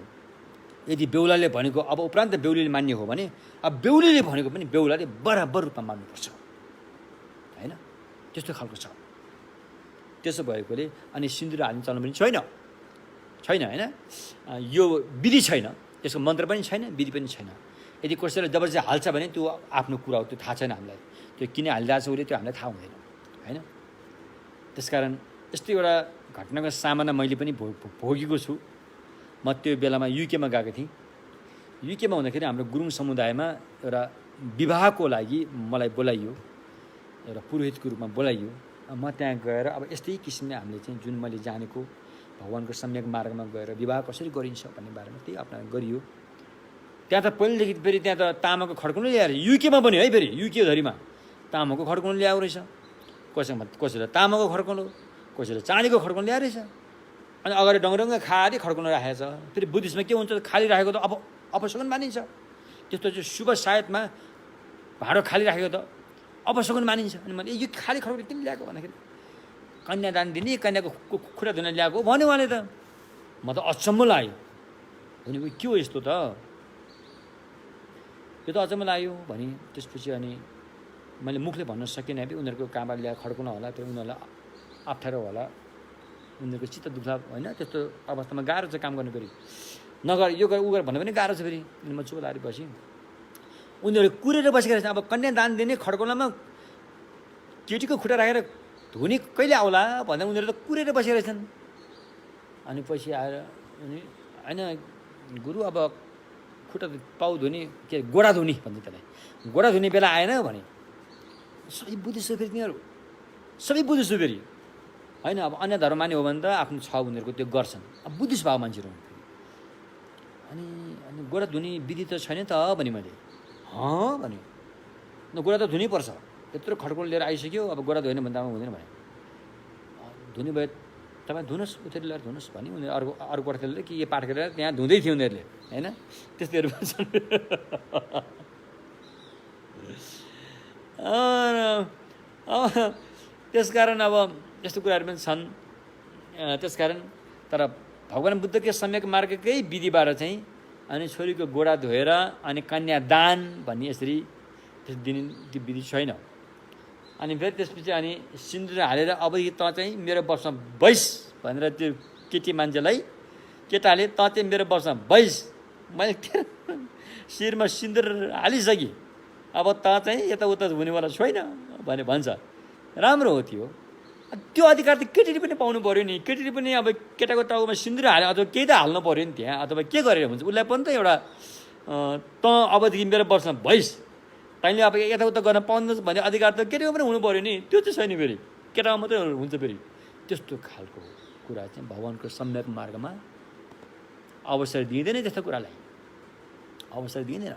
यदि बेहुलाले भनेको अब उपरान्त बेहुलीले मान्ने हो भने अब बेहुलीले भनेको पनि बेहुलाले बराबर रूपमा मान्नुपर्छ, होइन? त्यस्तो खालको छ। त्यसो भएकोले अनि सिन्दुर हाल्ने चलन पनि छैन, होइन? यो विधि छैन, त्यसको मन्त्र पनि छैन, विधि पनि छैन। यदि कसैले जबरजस्ती हाल्छ भने त्यो आफ्नो कुरा हो, त्यो थाहा छैन हामीलाई। त्यो किन हालिरहेको छ उसले त्यो हामीलाई थाहा हुँदैन, होइन? त्यसकारण यस्तो एउटा घटनाको सामना मैले पनि भोगेको छु। म त्यो बेलामा युकेमा गएको थिएँ। युकेमा हुँदाखेरि हाम्रो गुरुङ समुदायमा एउटा विवाहको लागि मलाई बोलाइयो, एउटा पुरोहितको रूपमा बोलाइयो। म त्यहाँ गएर अब यस्तै किसिमले हामीले चाहिँ जुन मैले जानेको भगवानको सम्यक मार्गमा गएर विवाह कसरी गरिन्छ भन्ने बारेमा त्यही अपनान गरियो। त्यहाँ त पहिलेदेखि फेरि त्यहाँ त तामाको खड्कुलो ल्याएर, युकेमा पनि है, फेरि युकेधरिमा तामाको खड्कुलो ल्याएको रहेछ। कसैले तामाको खड्कुलो, कसैले चाँदीको खड्कुलो ल्याएर रहेछ। अनि अगाडि डङरङ्ग खाली खड्कुलो राखेको छ। फेरि बुद्धिस्टमा के हुन्छ, खाली राखेको त अपशगुन मानिन्छ। त्यस्तो चाहिँ शुभ सायदमा भाँडो खाली राखेको त अपशगुन मानिन्छ। अनि मैले यो खाली खड्कुलो किन ल्याएको भन्दाखेरि कन्यादान दिने, कन्याको खुट्टा धुन ल्याएको भन्यो उहाँले त। म त अचम्म लाग्यो, भनेको के हो यस्तो त, यो त अचम्म लाग्यो भने। त्यसपछि अनि मैले मुखले भन्न सकिनँ, उनीहरूको काममा ल्याएर खड्कुन होला, त्यो उनीहरूलाई अप्ठ्यारो होला, उनीहरूको चित्त दुख्ला, होइन? त्यस्तो अवस्थामा गाह्रो छ काम गर्नु। फेरि नगर यो गर उ गर भन्नु पनि गाह्रो छ। फेरि म चुप लाएर बसेँ। उनीहरू कुरेर बसेको रहेछ। अब कन्यादान दिने खड्कुलामा केटीको खुट्टा राखेर धुनी कहिले आउला भन्दा उनीहरू त कुरेर बसेको रहेछन्। अनि पछि आएर अनि होइन गुरु अब खुट्टा पाउ धुने के गोडा धुनी भन्छ त्यसलाई, गोडा धुने बेला आएन भने सबै बुद्धिस्ट फेरि तिनीहरू सबै बुद्धिस्ट फेरि, होइन? अब अन्य धर्म मान्ने हो भने त आफ्नो छ उनीहरूको त्यो गर्छन्। अब बुद्धिस्ट भाव मान्छेहरू अनि गोडा धुने विधि त छैन त भने मैले भने न गोडा त धुनै पर्छ, यत्रो खड्कुलो लिएर आइसक्यो, अब गोडा धुएन भन्दा हुँदैन भने धुने भयो। तपाईँ धुनुहोस्, उठेर ल्याएर धुनुहोस् भने उनीहरू अर्को पर्थेले कि यो पाठ गरेर त्यहाँ धुँदै थियो उनीहरूले, होइन? त्यस्तैहरू पनि छन्। त्यसकारण अब यस्तो कुराहरू पनि छन्। त्यसकारण तर भगवान् बुद्धकै सम्यक मार्गकै विधिबाट चाहिँ अनि छोरीको गोडा धोएर अनि कन्यादान भन्ने यसरी दिने त्यो विधि छैन। अनि फेरि त्यसपछि अनि सिन्दुर हालेर अब त चाहिँ मेरो बसमा बैस भनेर त्यो केटी मान्छेलाई केटाले त चाहिँ मेरो बसमा बैस, मैले शिरमा सिन्दुर हालिसकेँ, अब त चाहिँ यताउता हुनेवाला छैन भने भन्छ। राम्रो हो त्यो। त्यो अधिकार त केटीले पनि पाउनु पऱ्यो नि। केटीले पनि अब केटाको टाउकोमा सिन्दुर हाल्यो अथवा केही त हाल्नु पऱ्यो नि त्यहाँ, अथवा के गरेर हुन्छ उसलाई पनि त एउटा त अबदेखि मेरो बसमा भइस, तैँले अब यताउता गर्न पाउँदैछ भन्ने अधिकार त केटीको पनि हुनु पऱ्यो नि। त्यो चाहिँ छैन फेरि, केटामा मात्रै हुन्छ फेरि। त्यस्तो खालको कुरा चाहिँ भगवान्को सम्यक मार्गमा अवसर दिँदैन, त्यस्तो कुरालाई अवसर दिँदैन।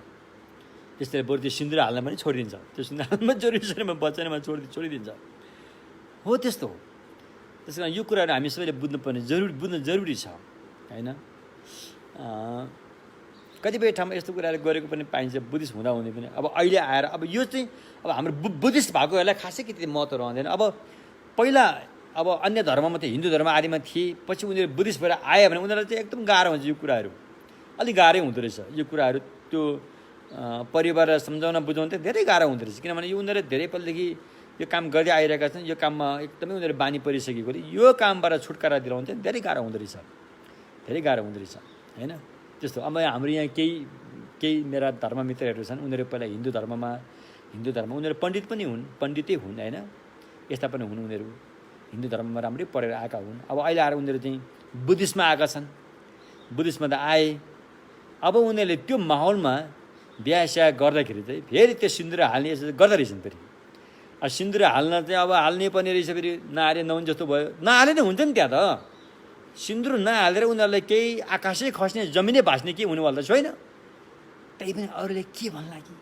त्यसैले बरु त्यो सिन्दुर हाल्न पनि छोडिदिन्छ। त्यो सिन्दुर हाल्न जरुरी छैन, बच्चामा छोडिदिन्छ। हो त्यस्तो हो। त्यस कारण यो कुराहरू हामी सबैले बुझ्नु जरुरी छ, होइन? कतिपय ठाउँमा यस्तो कुराहरू गरेको पनि पाइन्छ बुद्धिस्ट हुँदाहुँदै पनि। अब अहिले आएर अब यो चाहिँ अब हाम्रो बुद्धिस्ट भएकोहरूलाई खासै त्यति महत्त्व रहँदैन। अब पहिला अब अन्य धर्ममा थिए, हिन्दू धर्म आदिमा थिए, पछि उनीहरू बुद्धिस्ट भएर आयो भने उनीहरूलाई चाहिँ एकदम गाह्रो हुन्छ। यो कुराहरू अलिक गाह्रै हुँदो रहेछ। यो कुराहरू त्यो परिवारलाई सम्झाउन बुझाउन चाहिँ धेरै गाह्रो हुँदो रहेछ। किनभने यो उनीहरू धेरै पहिलेदेखि यो काम गर्दै आइरहेका छन्। यो काममा एकदमै उनीहरू बानी परिसकेकोले यो कामबाट छुटकारा दिलाउनु चाहिँ धेरै गाह्रो हुँदो रहेछ, धेरै गाह्रो हुँदो रहेछ, होइन? त्यस्तो अब हाम्रो यहाँ केही मेरा धर्ममित्रहरू छन्, उनीहरू पहिला हिन्दू धर्ममा उनीहरू पण्डित पनि हुन्, पण्डितै हुन्, होइन? यस्ता पनि हुन्, उनीहरू हिन्दू धर्ममा राम्रै पढेर आएका हुन्। अब अहिले आएर उनीहरू चाहिँ बुद्धिस्टमा आएका छन्। बुद्धिस्टमा त आए, अब उनीहरूले त्यो माहौलमा बिहा गर्दाखेरि चाहिँ फेरि त्यो सिन्दुर हाल्ने यसो गर्दो रहेछन्। फेरि अब सिन्दुर हाल्न चाहिँ अब हाल्ने पनि रहेछ, फेरि नहाले नहुने जस्तो भयो। नहाले नै हुन्छ नि त्यहाँ त। सिन्दुर नहालेर उनीहरूलाई केही आकाशै खस्ने जमिनै भाँच्ने के हुनेवाला त छैन। त्यही पनि अरूले के भन्ला कि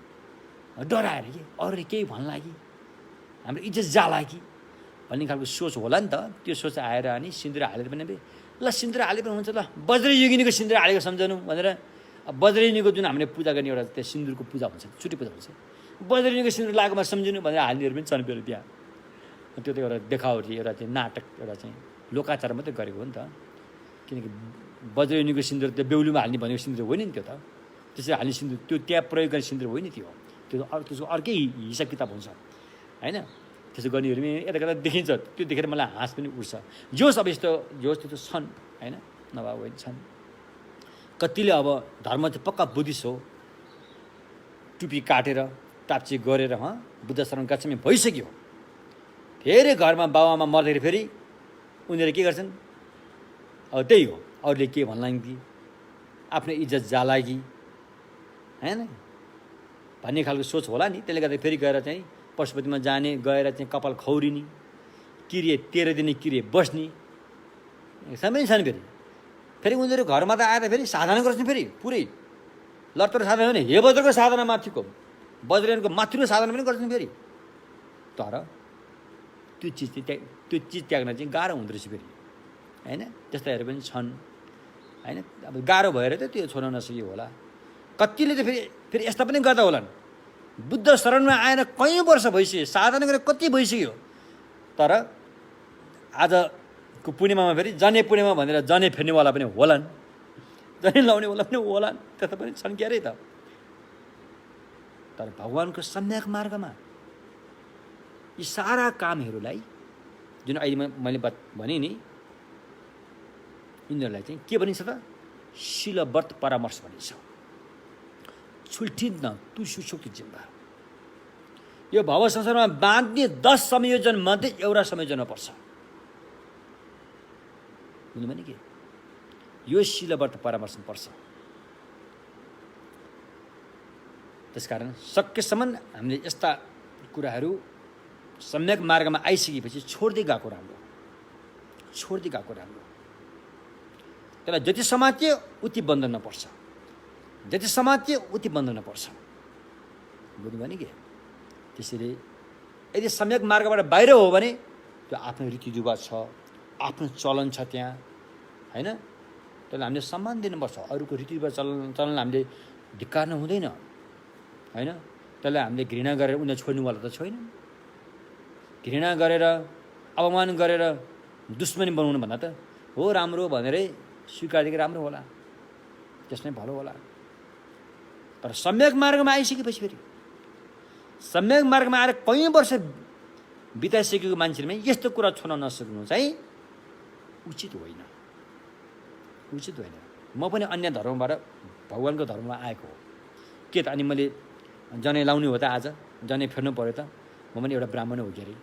डराएर कि अरूले केही भन्ला कि हाम्रो इज्जत जाला कि भन्ने खालको सोच होला नि त। त्यो सोच आएर अनि सिन्दुर हालेर पनि ल सिन्दुर हाले पनि हुन्छ, ल वज्रयुगिनीको सिन्दुर हालेको सम्झनु भनेर। वज्रयुगिनीको जुन हामीले पूजा गर्ने एउटा त्यो सिन्दुरको पूजा हुन्छ, छुट्टी पूजा हुन्छ, वज्रयुगिनीको सिन्दुर लागेकोमा सम्झिनु भनेर हाल्नेहरू पनि छन् फेरि त्यहाँ। त्यो त एउटा देखावटी, एउटा चाहिँ नाटक, एउटा चाहिँ लोकाचार मात्रै गरेको हो नि त। किनकि वज्रयुगिनीको सिन्दुर त्यो बेहुलीमा हाल्ने भनेको सिन्दुर होइन नि त्यो त। त्यसरी हाल्ने सिन्दुर त्यो त्यहाँ प्रयोग गर्ने सिन्दुर होइन त्यो। त्यसको अर्कै हिसाब किताब हुन्छ, होइन? त्यसो गर्नेहरू पनि यता कता देखिन्छ। त्यो देखेर मलाई हाँस पनि उठ्छ। जोस् अब यस्तो जोस् त्यो छन्, होइन? नभए होइन छन्। कतिले अब धर्म चाहिँ पक्का बुद्धिस्ट हो, टुपी काटेर टाप्ची गरेर बुद्ध शरण गच्छामी भइसक्यो। फेरि घरमा बाबामा मर्दाखेरि फेरि उनीहरू के गर्छन्? अब त्यही हो, अरूले के भन्लान् कि आफ्नो इज्जत जाला कि, होइन भन्ने खालको सोच होला नि। त्यसले गर्दा फेरि गएर चाहिँ पशुपतिमा जाने, गएर चाहिँ कपाल खौरिने, किरिए 13 दिने किरिए बस्ने समय छन्। फेरि उनीहरू घरमा त आएर फेरि साधना गर्छन्। फेरि पुरै लत्तर साधना भने हे वज्रको साधना माथिको, वज्रयानको माथिको साधना पनि गर्छन् फेरि। तर त्यो चिज त्याग्न चाहिँ गाह्रो हुँदो रहेछ फेरि, होइन? त्यस्ताहरू पनि छन्, होइन? अब गाह्रो भएर त त्यो छोड्न नसक्यो होला। कतिले त फेरि यस्ता पनि गर्दा होलान्। बुद्ध शरणमा आएर कयौँ वर्ष भइसक्यो, साधना गरेर कति भइसक्यो, तर आजको पूर्णिमामा फेरि जने पूर्णिमा भनेर जने फेर्नेवाला पनि होलान्, जने लाउनेवाला पनि होलान्। त्यस्तो पनि छन् क्यारे त। तर भगवान्को सम्यक मार्गमा यी सारा कामहरूलाई जुन अहिले मैले भने नि, यिनीहरूलाई चाहिँ के भनिन्छ त? शीलव्रत परामर्श भनिन्छ। छुल्ठिन्न तु सुशोकी जिम्बा। यो भव संसारमा बाँध्ने 10 संयोजन मध्ये एउटा संयोजनमा पर्छ। बुझ्नु भने के? यो शीलव्रत परामर्शमा पर्छ। त्यसकारण सकेसम्म हामीले यस्ता कुराहरू सम्यक मार्गमा आइसकेपछि छोड्दै गएको राम्रो, छोड्दै गएको राम्रो। त्यसलाई जति समात्यो उति बन्धनमा पर्छ, जति समात्यो उति बन्धनमा पर्छ। बुझ्नु भने के? त्यसैले यदि सम्यक मार्गबाट बाहिर हो भने त्यो आफ्नो रीतिरिवाज छ, आफ्नो चलन छ त्यहाँ, होइन? त्यसलाई हामीले सम्मान दिनुपर्छ। अरूको रीतिरिवाज चलनलाई हामीले धिक्कार्नु हुँदैन, होइन? त्यसलाई हामीले घृणा गरेर उनीहरू छोड्नुवाला त छैन। घृणा गरेर, अपमान गरेर दुश्मनी बनाउनु भन्दा त हो राम्रो भनेरै स्वीकार्दिएको राम्रो होला, त्यसमै भलो होला। तर सम्यक मार्गमा आइसकेपछि फेरि, सम्यक मार्गमा आएर कयौँ वर्ष बिताइसकेको मान्छेले यस्तो कुरा छोड्न नसक्नु चाहिँ उचित होइन, उचित होइन। म पनि अन्य धर्मबाट भगवान्को धर्ममा आएको हो। के त अनि मैले जनै लाउने हो त, आज जनै फेर्नु पऱ्यो त? म पनि एउटा ब्राह्मण हो के अरे,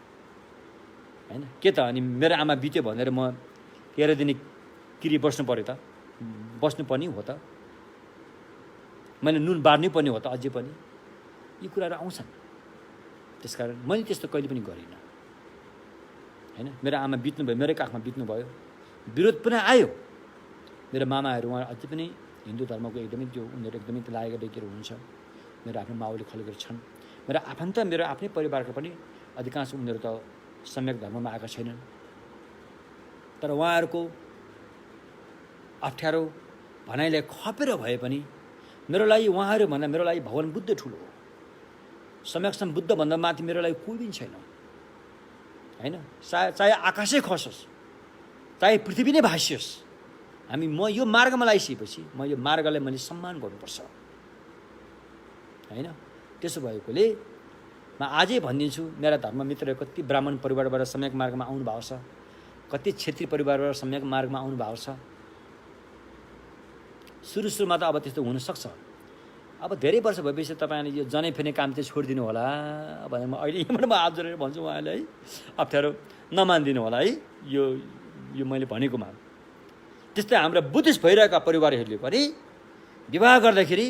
होइन? के त अनि मेरो आमा बित्यो भनेर म 13 दिन किरी बस्नु पऱ्यो त? बस्नुपर्ने हो त? मैले नुन बार्नै पर्ने हो त? अझै पनि यी कुराहरू आउँछन्। त्यसकारण मैले त्यस्तो कहिले पनि गरिनँ, होइन? मेरो आमा बित्नु भयो, मेरै काखमा बित्नु भयो, विरोध पनि आयो। मेरो मामाहरू उहाँ अझै पनि हिन्दू धर्मको एकदमै त्यो उनीहरू एकदमै लागेको डेकेर हुनुहुन्छ। मेरो आफ्नो माओली खलकेर छन्। मेरो आफन्त, मेरो आफ्नै परिवारको पनि अधिकांश उनीहरू त सम्यक धर्ममा आएका छैनन्। तर उहाँहरूको अप्ठ्यारो भनाइलाई खपेर भए पनि मेरो लागि उहाँहरू भन्दा मेरो लागि भगवान् बुद्ध ठुलो हो। सम्यकसम बुद्धभन्दा माथि मेरो लागि कोही पनि छैन, होइन? चाहे आकाशै खसोस्, चाहे पृथ्वी नै भासियोस्, म यो मार्गमा लागिसकेपछि म यो मार्गलाई मैले सम्मान गर्नुपर्छ, होइन? त्यसो भएकोले म आजै भनिदिन्छु, मेरा धर्ममित्रहरू कति ब्राह्मण परिवारबाट सम्यक मार्गमा आउनु भएको छ, कति क्षेत्रीय परिवारबाट सम्यक मार्गमा आउनु भएको छ। सुरुमा त अब त्यस्तो हुनसक्छ। अब धेरै वर्ष भएपछि तपाईँले यो जनै फेर्ने काम चाहिँ छोडिदिनु होला भनेर म अहिले यहाँबाट म हात जोडेर भन्छु उहाँले, है? अप्ठ्यारो नमानिदिनु होला, है? यो मैले भनेकोमा। त्यस्तै हाम्रा बुद्धिस्ट भइरहेका परिवारहरूले पनि विवाह गर्दाखेरि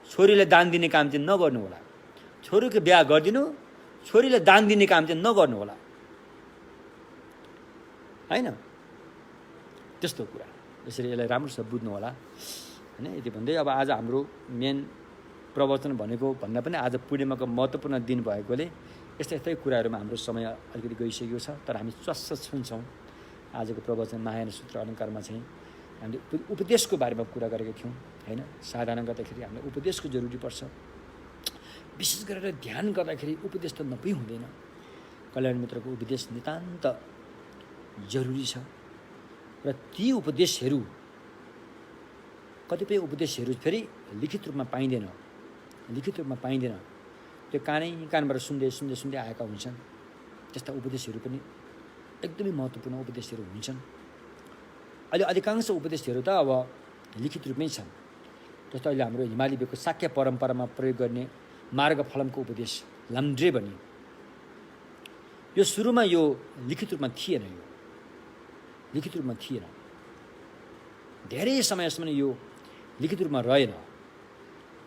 छोरीलाई दान दिने काम चाहिँ नगर्नु होला। छोरीको बिहा गरिदिनु, छोरीलाई दान दिने काम चाहिँ नगर्नु होला, होइन? त्यस्तो कुरा। यसरी यसलाई राम्रोसँग बुझ्नु होला, होइन? यति भन्दै अब आज हाम्रो मेन प्रवचन भनेको भन्दा पनि आज पूर्णिमाको महत्त्वपूर्ण दिन भएकोले यस्तै कुराहरूमा हाम्रो समय अलिकति गइसकेको छ। तर हामी स्वास्थ सुन्छौँ। आजको प्रवचन महायान सूत्र अलङ्कारमा चाहिँ हामीले उपदेशको बारेमा कुरा गरेका थियौँ, होइन? साधना गर्दाखेरि हामीलाई उपदेशको जरुरी पर्छ। विशेष गरेर ध्यान गर्दाखेरि उपदेश त नपई हुँदैन। कल्याण मित्रको उपदेश नितान्त जरुरी छ। र ती उपदेशहरू, कतिपय उपदेशहरू फेरि लिखित रूपमा पाइँदैन, लिखित रूपमा पाइँदैन। त्यो कानबाट सुन्दै आएका हुन्छन्। त्यस्ता उपदेशहरू पनि एकदमै महत्त्वपूर्ण उपदेशहरू हुन्छन्। अहिले अधिकांश उपदेशहरू त अब लिखित रूपमै छन्। जस्तो अहिले हाम्रो हिमाली वेदको शाक्य परम्परामा प्रयोग गर्ने मार्ग फलमको उपदेश लाम्ड्रे भनी, यो सुरुमा यो लिखित रूपमा थिएन। यो लिखित रूपमा थिएन, धेरै समयसम्म यो लिखित रूपमा रहेन।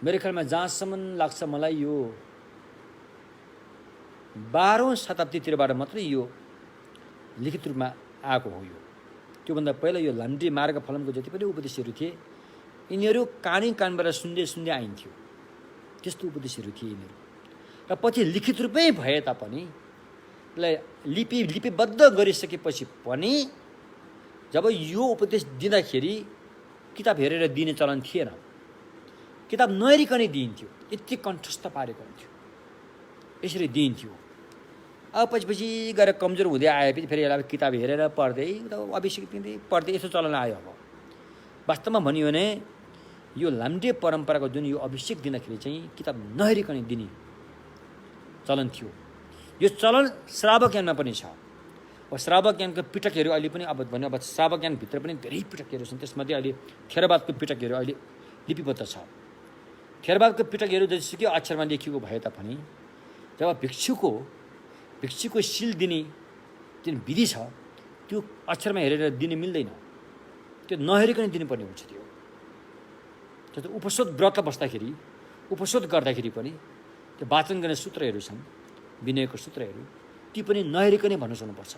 मेरो ख्यालमा जहाँसम्म लाग्छ मलाई यो 12औं शताब्दीतिरबाट मात्रै यो लिखित रूपमा आएको हो। यो त्योभन्दा पहिला यो लाम्ड्रे मार्ग फलमको जति पनि उपदेशहरू थिए यिनीहरू कानबाट सुन्दै आइन्थ्यो। त्यस्तो उपदेशहरू थिए यिनीहरू। र पछि लिखित रूपमै भए तापनि यसलाई लिपिबद्ध गरिसकेपछि पनि जब यो उपदेश दिँदाखेरि किताब हेरेर दिने चलन थिएन। किताब नहेरिकनै दिइन्थ्यो, यति कण्ठस्थ पारेको हुन्थ्यो, यसरी दिइन्थ्यो। अब पछि गएर कमजोर हुँदै आएपछि फेरि यसलाई किताब हेरेर पढ्दै अभिषेक दिँदै पढ्दै यसो चलन आयो। अब वास्तवमा भनियो भने यो लाम्डे परम्पराको जुन यो अभिषेक दिँदाखेरि चाहिँ किताब नहेरिकनै दिने चलन थियो। यो चलन श्रावक ज्ञानमा पनि छ। श्रावक ज्ञानको पिटकहरू अहिले पनि अब भन्यो, अब श्रावक ज्ञानभित्र पनि धेरै पिटकहरू छन्। त्यसमध्ये अहिले थेरवादको पिटकहरू अहिले लिपिबद्ध छ। थेरवादको पिटकहरू जतिसुकै अक्षरमा लेखिएको भए तापनि जब भिक्षुको सिल दिने जुन विधि छ त्यो अक्षरमा हेरेर दिने मिल्दैन, त्यो नहेरिकन दिनुपर्ने हुन्छ। त्यो जस्तो उपसोध व्रत बस्दाखेरि, उपसोध गर्दाखेरि पनि त्यो वाचन गर्ने सूत्रहरू छन्, विनयको सूत्रहरू, ती पनि नहेरिकनै भन्नु सक्नुपर्छ।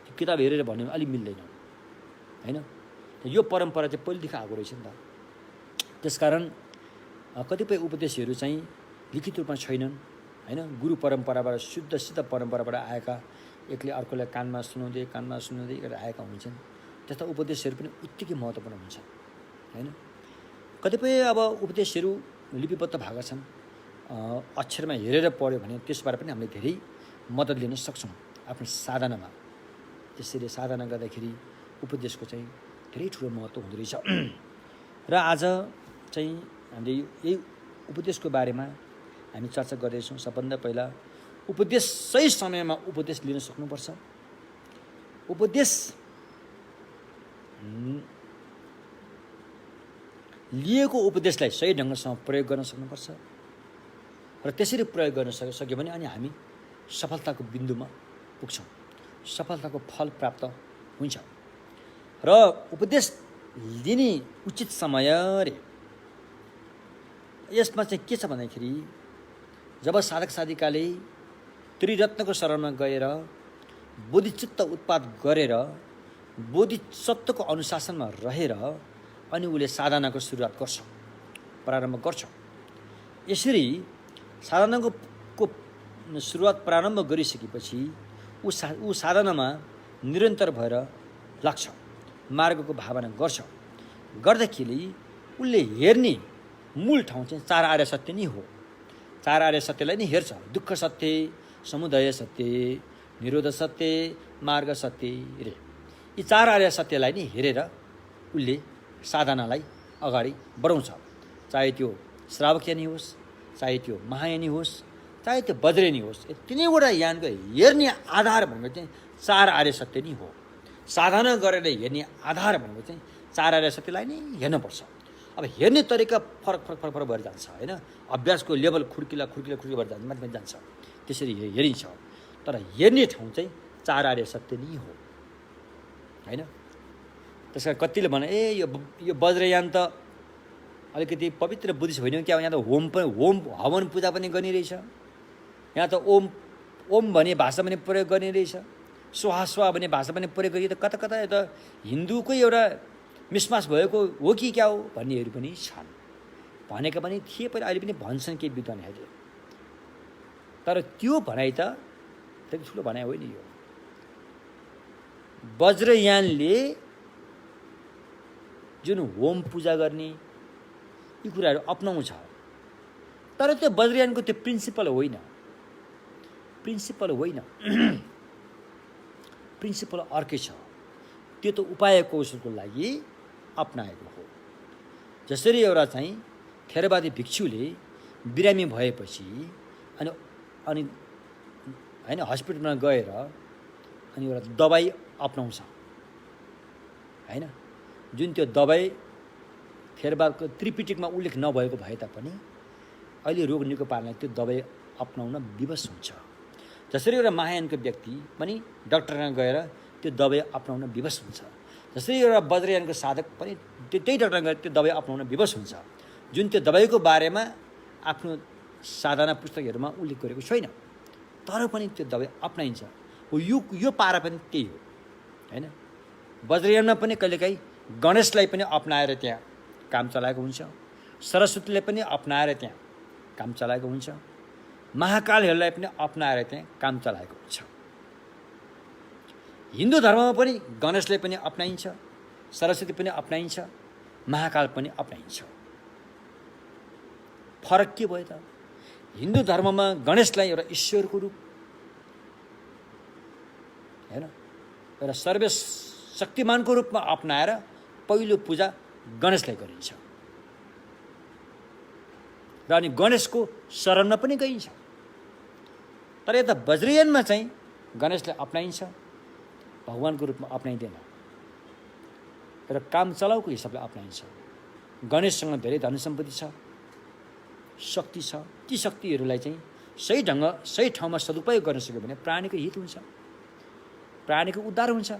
त्यो किताब हेरेर भन्यो अलिक मिल्दैन, होइन? यो परम्परा चाहिँ पहिलेदेखि आएको रहेछ नि त। त्यसकारण कतिपय उपदेशहरू चाहिँ लिखित रूपमा छैनन्, होइन? गुरु परम्पराबाट, शुद्ध सिद्ध परम्पराबाट आएका एकले अर्कोलाई कानमा सुनाउँदै गरेर आएका हुन्छन्। त्यस्ता उपदेशहरू पनि उत्तिकै महत्त्वपूर्ण हुन्छ हैन। कतिपय अब उपदेशहरू लिपिबद्ध भएका छन्, अक्षरमा हेरेर पढ्यो भने त्यसबाट पनि हामीले धेरै मद्दत लिन सक्छौँ आफ्नो साधनामा। त्यसरी साधना गर्दाखेरि उपदेशको चाहिँ धेरै ठुलो महत्त्व हुँदो रहेछ। र आज चाहिँ हामीले यही उपदेशको बारेमा हामी चर्चा गर्दैछौँ। सबभन्दा पहिला उपदेश सही समयमा उपदेश लिन सक्नुपर्छ। उपदेश लिएको उपदेशलाई सही ढङ्गसँग प्रयोग गर्न सक्नुपर्छ र त्यसरी प्रयोग गर्न सक्यो भने अनि हामी सफलताको बिन्दुमा पुग्छौँ, सफलताको फल प्राप्त हुन्छ। र उपदेश लिने उचित समय रे यसमा चाहिँ के छ भन्दाखेरि जब साधक साधिकाले त्रिरत्नको शरणमा गएर बोधिचित्त उत्पाद गरेर बोधिसत्वको अनुशासनमा रहेर अनि उसले साधनाको सुरुवात गर्छ, प्रारम्भ गर्छ। यसरी साधनाको सुरुवात प्रारम्भ गरिसकेपछि ऊ साधनामा निरन्तर भएर लाग्छ, मार्गको भावना गर्छ। गर्दाखेरि उसले हेर्ने मूल ठाउँ चाहिँ चार आर्य सत्य नै हो। चार आर्य सत्यलाई नै हेर्छ। दुःख सत्य, समुदय सत्य, निरोध सत्य, मार्ग सत्य रे। यी चार आर्य सत्यलाई नै हेरेर उसले साधनालाई अगाडि बढाउँछ। चाहे त्यो श्रावकीय नै होस्, चाहे त्यो महायानी होस्, चाहे त्यो वज्रेनी होस्, यो तिनैवटा यानको हेर्ने आधार भनेको चाहिँ चार आर्य सत्य नै हो। साधना गरेर हेर्ने आधार भनेको चाहिँ चार आर्य सत्यलाई नै हेर्नुपर्छ। अब हेर्ने तरिका फरक भएर जान्छ हैन। अभ्यासको लेभल खुड्किला भएर जान्छ, माथि जान्छ, त्यसरी हेरिन्छ। तर हेर्ने ठाउँ चाहिँ चार आर्य सत्य नै हो हैन। त्यसका कतिले भने यो वज्रयान त अलिकति पवित्र बुद्धिस्ट होइन क्या, यहाँ त होम हवन पूजा पनि गर्ने रहेछ, यहाँ त ओम भन्ने भाषा पनि प्रयोग गर्ने रहेछ, स्वाहा भन्ने भाषा पनि प्रयोग गरियो, त कता कता त हिन्दूकै एउटा मिसमास भएको हो कि क्या हो भन्नेहरू पनि छन्। भनेका पनि थिए पहिला, अहिले पनि भन्छन् केही विद्वानहरूले। तर त्यो भनाइ त त्यति ठुलो भनाइ होइन। यो वज्रयानले जुन होम पूजा गर्ने यी कुराहरू अपनाउँछ, तर त्यो वज्रयानको त्यो प्रिन्सिपल होइन। प्रिन्सिपल अर्कै छ। त्यो त उपाय कौशलको लागि अपनाएको हो। जसरी एउटा चाहिँ थेरवादी भिक्षुले बिरामी भएपछि अनि होइन हस्पिटलमा गएर अनि एउटा दबाई अपनाउँछ हैन। जुन त्यो दबाई थेरवादको त्रिपिटकमा उल्लेख नभएको भए तापनि अहिले रोग निको पार्नलाई त्यो दबाई अपनाउन विवश हुन्छ। जसरी एउटा महायानको व्यक्ति पनि डाक्टरमा गएर त्यो दबाई अपनाउन विवश हुन्छ, जसरी एउटा वज्रयानको साधक पनि त्यही डाक्टरमा गएर त्यो दबाई अपनाउन विवश हुन्छ। जुन त्यो दबाईको बारेमा आफ्नो साधना पुस्तकहरूमा उल्लेख गरेको छैन, तर पनि त्यो दबाई अपनाइन्छ। हो यो पारा पनि त्यही हो हैन। वज्रयानमा पनि कहिलेकाहीँ गणेशलाई पनि अपनाएर त्यहाँ काम चलाएको हुन्छ, सरस्वतीलाई पनि अपनाएर त्यहाँ काम चलाएको हुन्छ, महाकालहरूलाई पनि अपनाएर त्यहाँ काम चलाएको हुन्छ। हिन्दू धर्ममा पनि गणेशलाई पनि अपनाइन्छ, सरस्वती पनि अपनाइन्छ, महाकाल पनि अपनाइन्छ। फरक के भयो त? हिन्दू धर्ममा गणेशलाई एउटा ईश्वरको रूप हैन, एउटा सर्वशक्तिमानको रूपमा अपनाएर पहिलो पूजा गणेशलाई गरिन्छ र अनि गणेशको शरणमा पनि गइन्छ। तर यता वज्रयानमा चाहिँ गणेशलाई अपनाइन्छ, भगवानको रूपमा अपनाइँदैन र काम चलाउको हिसाबले अपनाइन्छ। गणेशसँग धेरै धन सम्पत्ति छ, शक्ति छ। ती शक्तिहरूलाई चाहिँ सही ठाउँमा सदुपयोग गर्न सक्यो भने प्राणीको हित हुन्छ, प्राणीको उद्धार हुन्छ।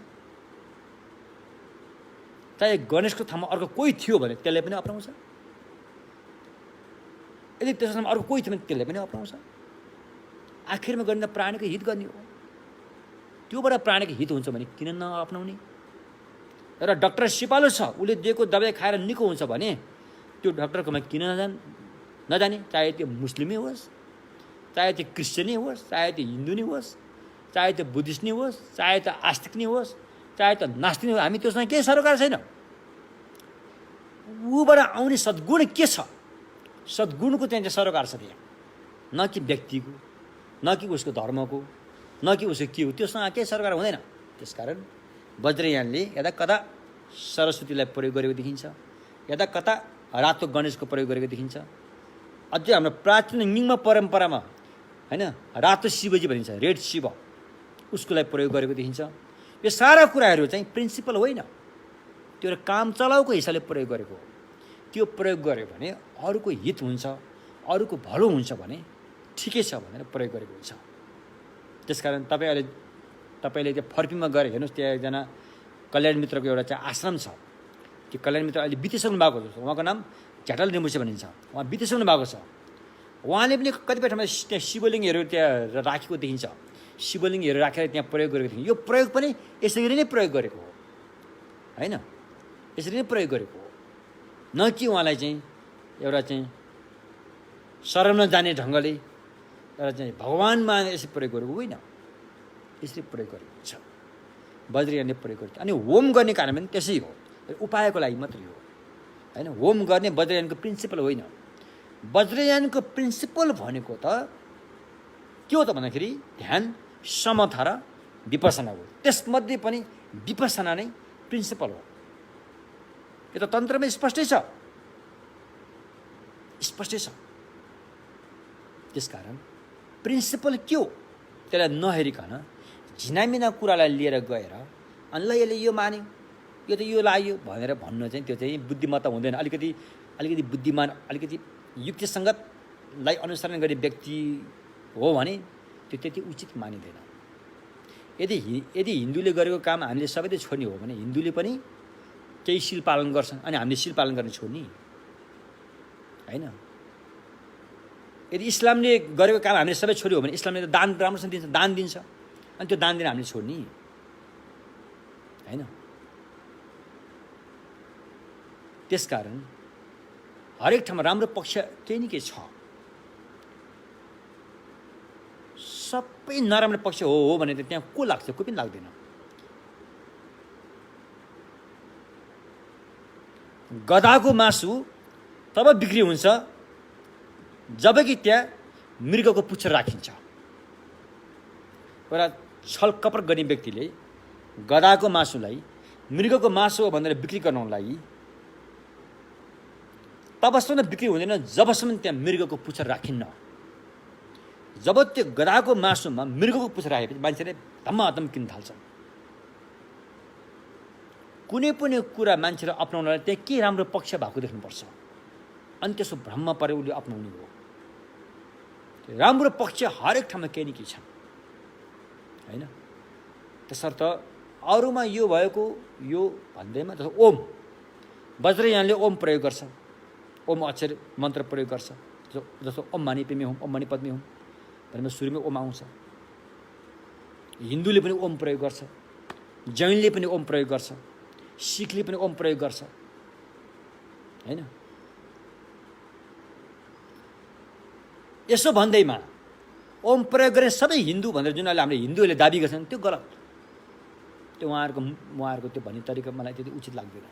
चाहे गणेशको ठाउँमा अर्को कोही थियो भने त्यसलाई पनि अपनाउँछ, यदि त्यसको ठाउँमा अर्को कोही थियो भने त्यसलाई पनि अपनाउँछ। आखिरमा गर्ने त प्राणीको हित गर्ने हो। त्योबाट प्राणीको हित हुन्छ भने किन नअपनाउने? र डाक्टर सिपालु छ, उसले दिएको दबाई खाएर निको हुन्छ भने त्यो डाक्टरकोमा किन नजाने? चाहे त्यो मुस्लिमै होस्, चाहे त्यो क्रिस्चियनै होस्, चाहे त्यो हिन्दू नै होस्, चाहे त्यो बुद्धिस्ट नै होस्, चाहे त आस्तिक नै होस्, चाहे त नास्तिक नै होस्, हामी त्योसँग केही सरोकार छैन। ऊबाट आउने सद्गुण के छ? सद्गुणको चाहिँ सरोकार छ त्यहाँ, न कि व्यक्तिको, न कि उसको धर्मको, न कि उसको के हो, त्योसँग केही सरोकार हुँदैन। त्यसकारण वज्रयानले यदा कता सरस्वतीलाई प्रयोग गरेको देखिन्छ, यदा कता रातो गणेशको प्रयोग गरेको देखिन्छ। अझै हाम्रो प्राचीन निङ्म परम्परामा हैन रातो शिवजी भनिन्छ, रेड शिव, उसकोलाई प्रयोग गरेको देखिन्छ। यो सारा कुराहरू चाहिँ प्रिन्सिपल होइन, त्यो काम चलाउको हिसाबले प्रयोग गरेको हो। त्यो प्रयोग गर्यो भने अरूको हित हुन्छ, अरूको भलो हुन्छ भने ठिकै छ भनेर प्रयोग गरेको हुन्छ। त्यसकारण तपाईँले त्यो फर्पीमा गएर हेर्नुहोस्, त्यहाँ एकजना कल्याण मित्रको एउटा चाहिँ आश्रम छ। त्यो कल्याण मित्र अहिले बितिसक्नु भएको छ, उहाँको नाम झ्याटल रिम्बुछे भनिन्छ, उहाँ बितिसक्नु भएको छ। उहाँले पनि कतिपय ठाउँमा त्यहाँ शिवलिङ्गहरू त्यहाँ राखेको देखिन्छ, शिवलिङ्गहरू राखेर त्यहाँ प्रयोग गरेको देखिन्छ। यो प्रयोग पनि यसरी नै प्रयोग गरेको हो होइन, यसरी नै प्रयोग गरेको हो, न कि उहाँलाई चाहिँ एउटा चाहिँ शरण नजाने ढङ्गले एउटा चाहिँ भगवानमा यसरी प्रयोग गरेको होइन, यसरी प्रयोग गरेको छ। वज्रयानले प्रयोग गरेको। अनि होम गर्ने कारण पनि त्यसै हो, उपायको लागि मात्रै हो होइन। होम गर्ने वज्रयानको प्रिन्सिपल होइन। वज्रयानको प्रिन्सिपल भनेको त के हो त भन्दाखेरि ध्यान, समथा र विपसना हो। त्यसमध्ये पनि विपसना नै प्रिन्सिपल हो। यो त तन्त्रमा स्पष्टै छ, स्पष्टै छ। त्यसकारण प्रिन्सिपल के हो त्यसलाई नहेरिकन झिनामिना कुरालाई लिएर गएर अनि ल यसले यो मान्यो, यो त यो लाग्यो भनेर भन्नु चाहिँ त्यो चाहिँ बुद्धिमत्ता हुँदैन। अलिकति बुद्धिमान, अलिकति युक्तिसङ्गतलाई अनुसरण गर्ने व्यक्ति हो भने त्यो त्यति उचित मानिँदैन। यदि हिन्दूले गरेको काम हामीले सबैले छोड्ने हो भने हिन्दूले पनि केही शील पालन गर्छन् अनि हामीले शील पालन गर्ने छोड्ने होइन। यदि इस्लामले गरेको काम हामीले सबै छोड्यो भने इस्लामले त दान राम्रोसँग दिन्छ, दान दिन्छ, अनि त्यो दान दिन हामीले छोड्ने होइन। त्यसकारण हरेक ठाउँमा राम्रो पक्ष केही न केही छ। सबै नराम्रो पक्ष हो भने त त्यहाँ को लाग्छ? कोही पनि लाग्दैन। गधाको मासु तब बिक्री हुन्छ जबकि त्यहाँ मृगको पुच्छर राखिन्छ। एउटा छलकपट गर्ने व्यक्तिले गधाको मासुलाई मृगको मासु हो भनेर बिक्री गर्नको लागि तबसम्म बिक्री हुँदैन जबसम्म त्यहाँ मृगको पुच्छर राखिन्न। जब त्यो गधाको मासुमा मृगको पुच्छर राखेपछि मान्छेले धम्माधम किन्न थाल्छन्। कुनै पनि कुरा मान्छेले अपनाउनलाई त्यहाँ के राम्रो पक्ष भएको देख्नुपर्छ, अनि त्यसो भ्रममा परे उसले अपनाउने हो। राम्रो पक्ष हरेक ठाउँमा केही न केही छ होइन। त्यसर्थ अरूमा यो भएको यो भन्दैमा जस्तो ओम, वज्रयानले ओम प्रयोग गर्छ, ओम अक्षर मन्त्र प्रयोग गर्छ। जस्तो ओम मानि पेमे हुम, ओम मानि पद्मे हुम भनेर सुरुमै ओम आउँछ। हिन्दूले पनि ओम प्रयोग गर्छ, जैनले पनि ओम प्रयोग गर्छ, सिखले पनि ओम प्रयोग गर्छ होइन। यसो भन्दैमा ओम प्रयोग गर्ने सबै हिन्दू भनेर जुन अहिले हामीले हिन्दूहरूले दाबी गर्छन् त्यो गलत। त्यो उहाँहरूको त्यो भन्ने तरिका मलाई त्यति उचित लाग्दैन।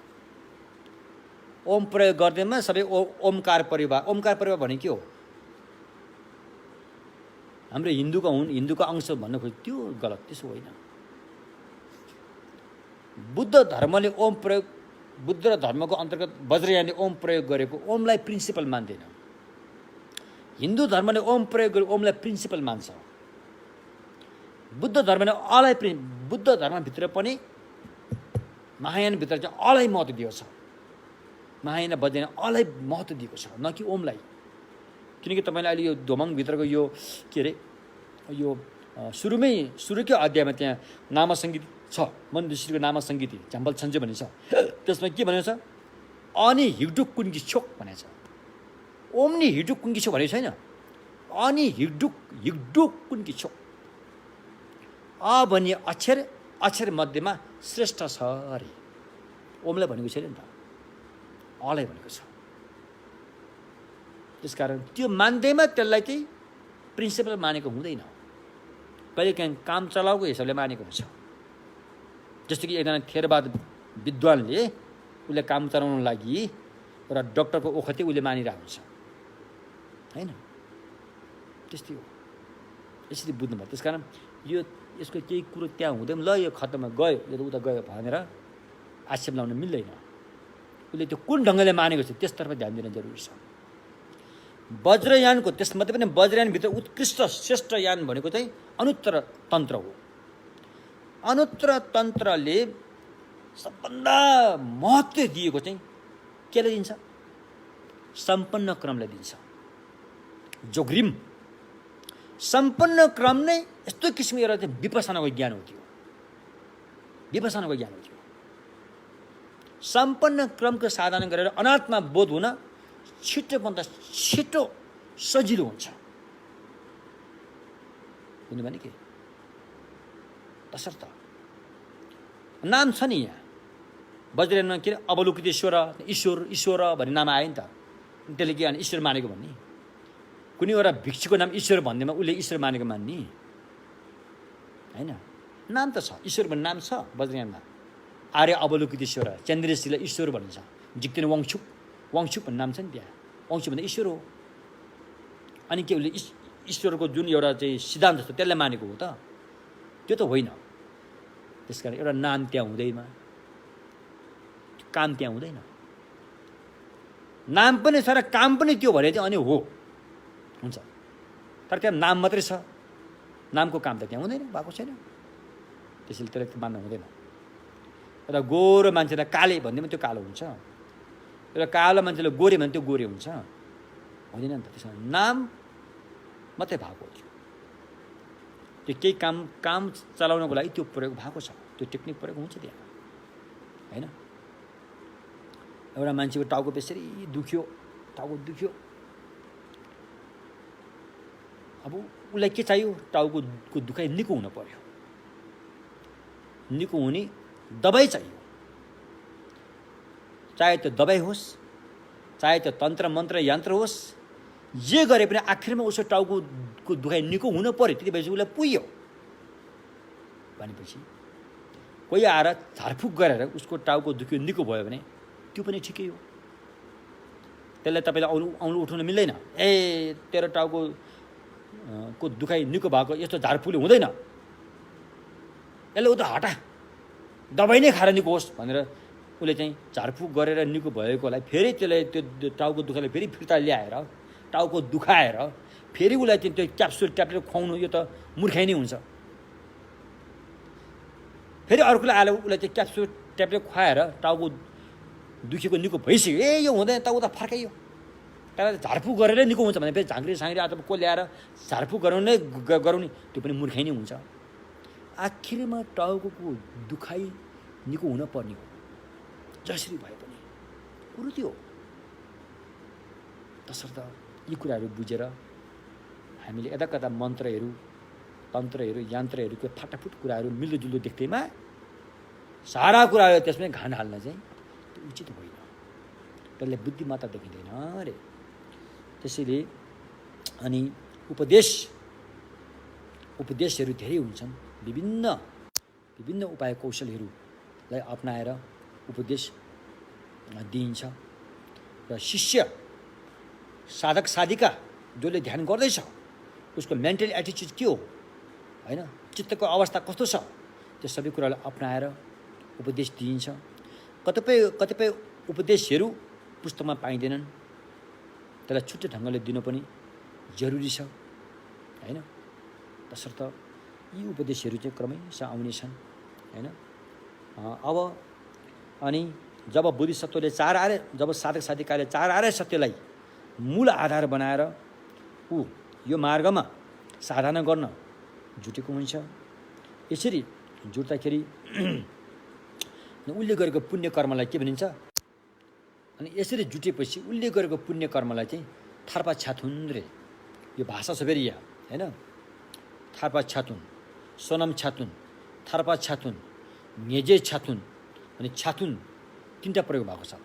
ओम प्रयोग गर्दैमा सबै ओमकार परिवार भने के हो? हाम्रो हिन्दूको अंश भन्न खोज्छ, त्यो गलत, त्यसो होइन। बुद्ध धर्मले ओम प्रयोग, बुद्ध धर्मको अन्तर्गत वज्रयानले ओम प्रयोग गरेको ओमलाई प्रिन्सिपल मान्दैन। हिन्दू धर्मले ओम प्रयोग गरेको ओमलाई प्रिन्सिपल मान्छ। बुद्ध धर्मभित्र पनि महायानभित्र चाहिँ अलाई महत्त्व दिएको छ। महायान वज्रयान अलाई महत्त्व दिएको छ, न कि ओमलाई। किनकि तपाईँले अहिले यो दोमङभित्रको यो के अरे यो सुरुकै अध्यायमा त्यहाँ नामसङ्गीत छ, मन ऋषिको नामसङ्गीति झ्याम्बल छन्जे भन्ने छ। त्यसमा के भनेको छ? अनि हिडुक कुन्की छोक भनेको छ। ओम नि हिडुक कुन्की छोक भनेको छैन, अनि हिडुक कुन्की छोक। अ भन्ने अक्षर मध्येमा श्रेष्ठ छ अरे। ओमलाई भनेको छैन नि त, अलाई भनेको छ। त्यसकारण त्यो मान्दैमा त्यसलाई चाहिँ प्रिन्सिपल मानेको हुँदैन। कहिलेकाहीँ काम चलाउको हिसाबले मानेको हुन्छ। जस्तो कि एकजना थेरवाद विद्वानले उसले काम चलाउनको लागि एउटा डक्टरको ओखती उसले मानिरहेको हुन्छ हैन, त्यस्तै हो। यसरी बुझ्नु भयो। त्यसकारण यसको केही कुरो त्यहाँ हुँदैन, ल यो खत्तममा गयो, यो त उता गयो भनेर आक्षेप लाउन मिल्दैन। उसले त्यो कुन ढङ्गले मानेको छ त्यसतर्फ ध्यान दिन जरुरी छ। वज्रयानको त्यसमध्ये पनि वज्रयानभित्र उत्कृष्ट श्रेष्ठ यान भनेको चाहिँ अनुत्तर तन्त्र हो। अनुत्तर तन्त्रले सबभन्दा महत्त्व दिएको चाहिँ केले दिन्छ? सम्पन्न क्रमलाई दिन्छ। जोग्रिम सम्पन्न क्रम नै यस्तो किसिमको एउटा चाहिँ विपसनाको ज्ञान हो। त्यो विपसनाको ज्ञान हो। त्यो सम्पन्न क्रमको साधना गरेर अनात्मा बोध हुन छिटोभन्दा छिटो सजिलो हुन्छ। किनभने के तसर्थ नाम छ नि यहाँ वज्रयानमा के अरे अवलोकितेश्वर ईश्वर भन्ने नाम आयो नि त। त्यसले के ईश्वर मानेको भन्ने? कुनै एउटा भिक्षुको नाम ईश्वर भन्दैमा उसले ईश्वर मानेको मान्ने हैन। नाम त छ, ईश्वर भन्ने नाम छ वज्रयानमा। आर्य अवलोकितेश्वर, चन्द्रेशीलाई ईश्वर भनिन्छ। जिक्तेन वाङछुक भन्ने नाम छ नि त्यहाँ। वाङछुक भन्दा ईश्वर हो। अनि के उसले ईश्वरको जुन एउटा चाहिँ सिद्धान्त छ त्यसलाई मानेको हो त? त्यो त होइन। त्यसकारण एउटा नाम त्यहाँ हुँदैन, काम त्यहाँ हुँदैन। नाम पनि छ र काम पनि त्यो भने चाहिँ अनि हो हुन्छ। तर त्यहाँ नाम मात्रै छ, नामको काम त त्यहाँ हुँदैन, भएको छैन। त्यसैले त्यसलाई त मान्न हुँदैन। एउटा गोरो मान्छेलाई काले भन्दैमा त्यो कालो हुन्छ, एउटा कालो मान्छेलाई गोरे भने त्यो गोरे हुन्छ, हुँदैन नि त। त्यसमा नाम मात्रै भएको थियो। त्यो केही काम चलाउनको लागि त्यो प्रयोग भएको छ, त्यो टेक्निक प्रयोग हुन्छ त्यहाँ हैन। एउटा मान्छेको टाउको बेसरी दुख्यो, टाउको दुख्यो, अब उसलाई के चाहियो? टाउको दुखाइ निको हुन पर्यो। निको हुने दबाई चाहियो। चाहे त्यो दबाई होस्, चाहे त्यो तन्त्र मन्त्र यन्त्र होस्, जे गरे पनि आखिरमा उसको टाउको दुखाइ निको हुन पर्यो। त्यति भएपछि उसलाई पुग्यो भनेपछि कोही आएर झारफुक गरेर उसको टाउको दुख्यो निको भयो भने त्यो पनि ठिकै हो। त्यसलाई तपाईँले औँलो उठाउन मिल्दैन। ए तेरो टाउको को दुखाइ निको भएको यस्तो झारफुकले हुँदैन, यसले उता हटा, दबाई नै खाएर निको होस् भनेर उसले चाहिँ झारफुक गरेर निको भएकोलाई फेरि त्यसलाई त्यो टाउको दुखाइलाई फेरि फिर्ता ल्याएर टाउको दुखाएर फेरि उसलाई त्यो क्याप्सुल ट्याब्लेट खुवाउनु यो त मूर्खाइ नै हुन्छ। फेरि अर्कोलाई आएर उसलाई त्यो क्याप्सुल ट्याब्लेट खुवाएर टाउको दुखेको निको भइसक्यो, ए यो हुँदैन त उता फर्काइयो। तर झारफुक गरेरै निको हुन्छ भने फेरि झाँक्री साङ्ग्री अथवा को ल्याएर झारफुक गराउने त्यो पनि मूर्खाइ नै हुन्छ। आखिरमा टाउको दुखाइ निको हुन पर्ने हो जसरी भए पनि, कुरो त्यो हो। तसर्थ यी कुराहरू बुझेर हामीले यता कता मन्त्रहरू तन्त्रहरू यन्त्रहरूको फाटाफुट कुराहरू मिल्दोजुल्दो देख्दैमा सारा कुराहरू त्यसमै घान हाल्न चाहिँ त्यो उचित होइन। त्यसले बुद्धिमत्ता देखिँदैन अरे। त्यसैले अनि उपदेशहरू धेरै हुन्छन्। विभिन्न उपाय कौशलहरूलाई अपनाएर उपदेश दिइन्छ र शिष्य साधक साधिका जसले ध्यान गर्दैछ उसको मेन्टल एटिच्युड के हो हैन, चित्तको अवस्था कस्तो छ, त्यो सबै कुरालाई अपनाएर उपदेश दिइन्छ। कतिपय उपदेशहरू पुस्तकमा पाइँदैनन्, त्यसलाई छुट्टै ढङ्गले दिनु पनि जरुरी छ हैन। तसर्थ यी उपदेशहरू चाहिँ क्रमशः आउनेछन् हैन। अब अनि जब बोधिसत्वले जब साधक साधिकाले चार आर्य सत्यलाई मूल आधार बनाएर यो मार्गमा साधना गर्न जुटेको हुन्छ। यसरी जुट्दाखेरि उसले गरेको पुण्य कर्मलाई के भनिन्छ? अनि यसरी जुटेपछि उसले गरेको पुण्य कर्मलाई चाहिँ थार्पा छ्याथुन रे, यो भाषा छ फेरि यहाँ हैन। थार्पा छ्याथुन, सोनम छ्याथुन, थार्पा छ्याथुन, मेजे छ्याथुन अनि छ्याथुन तीनटा प्रयोग भएको छ।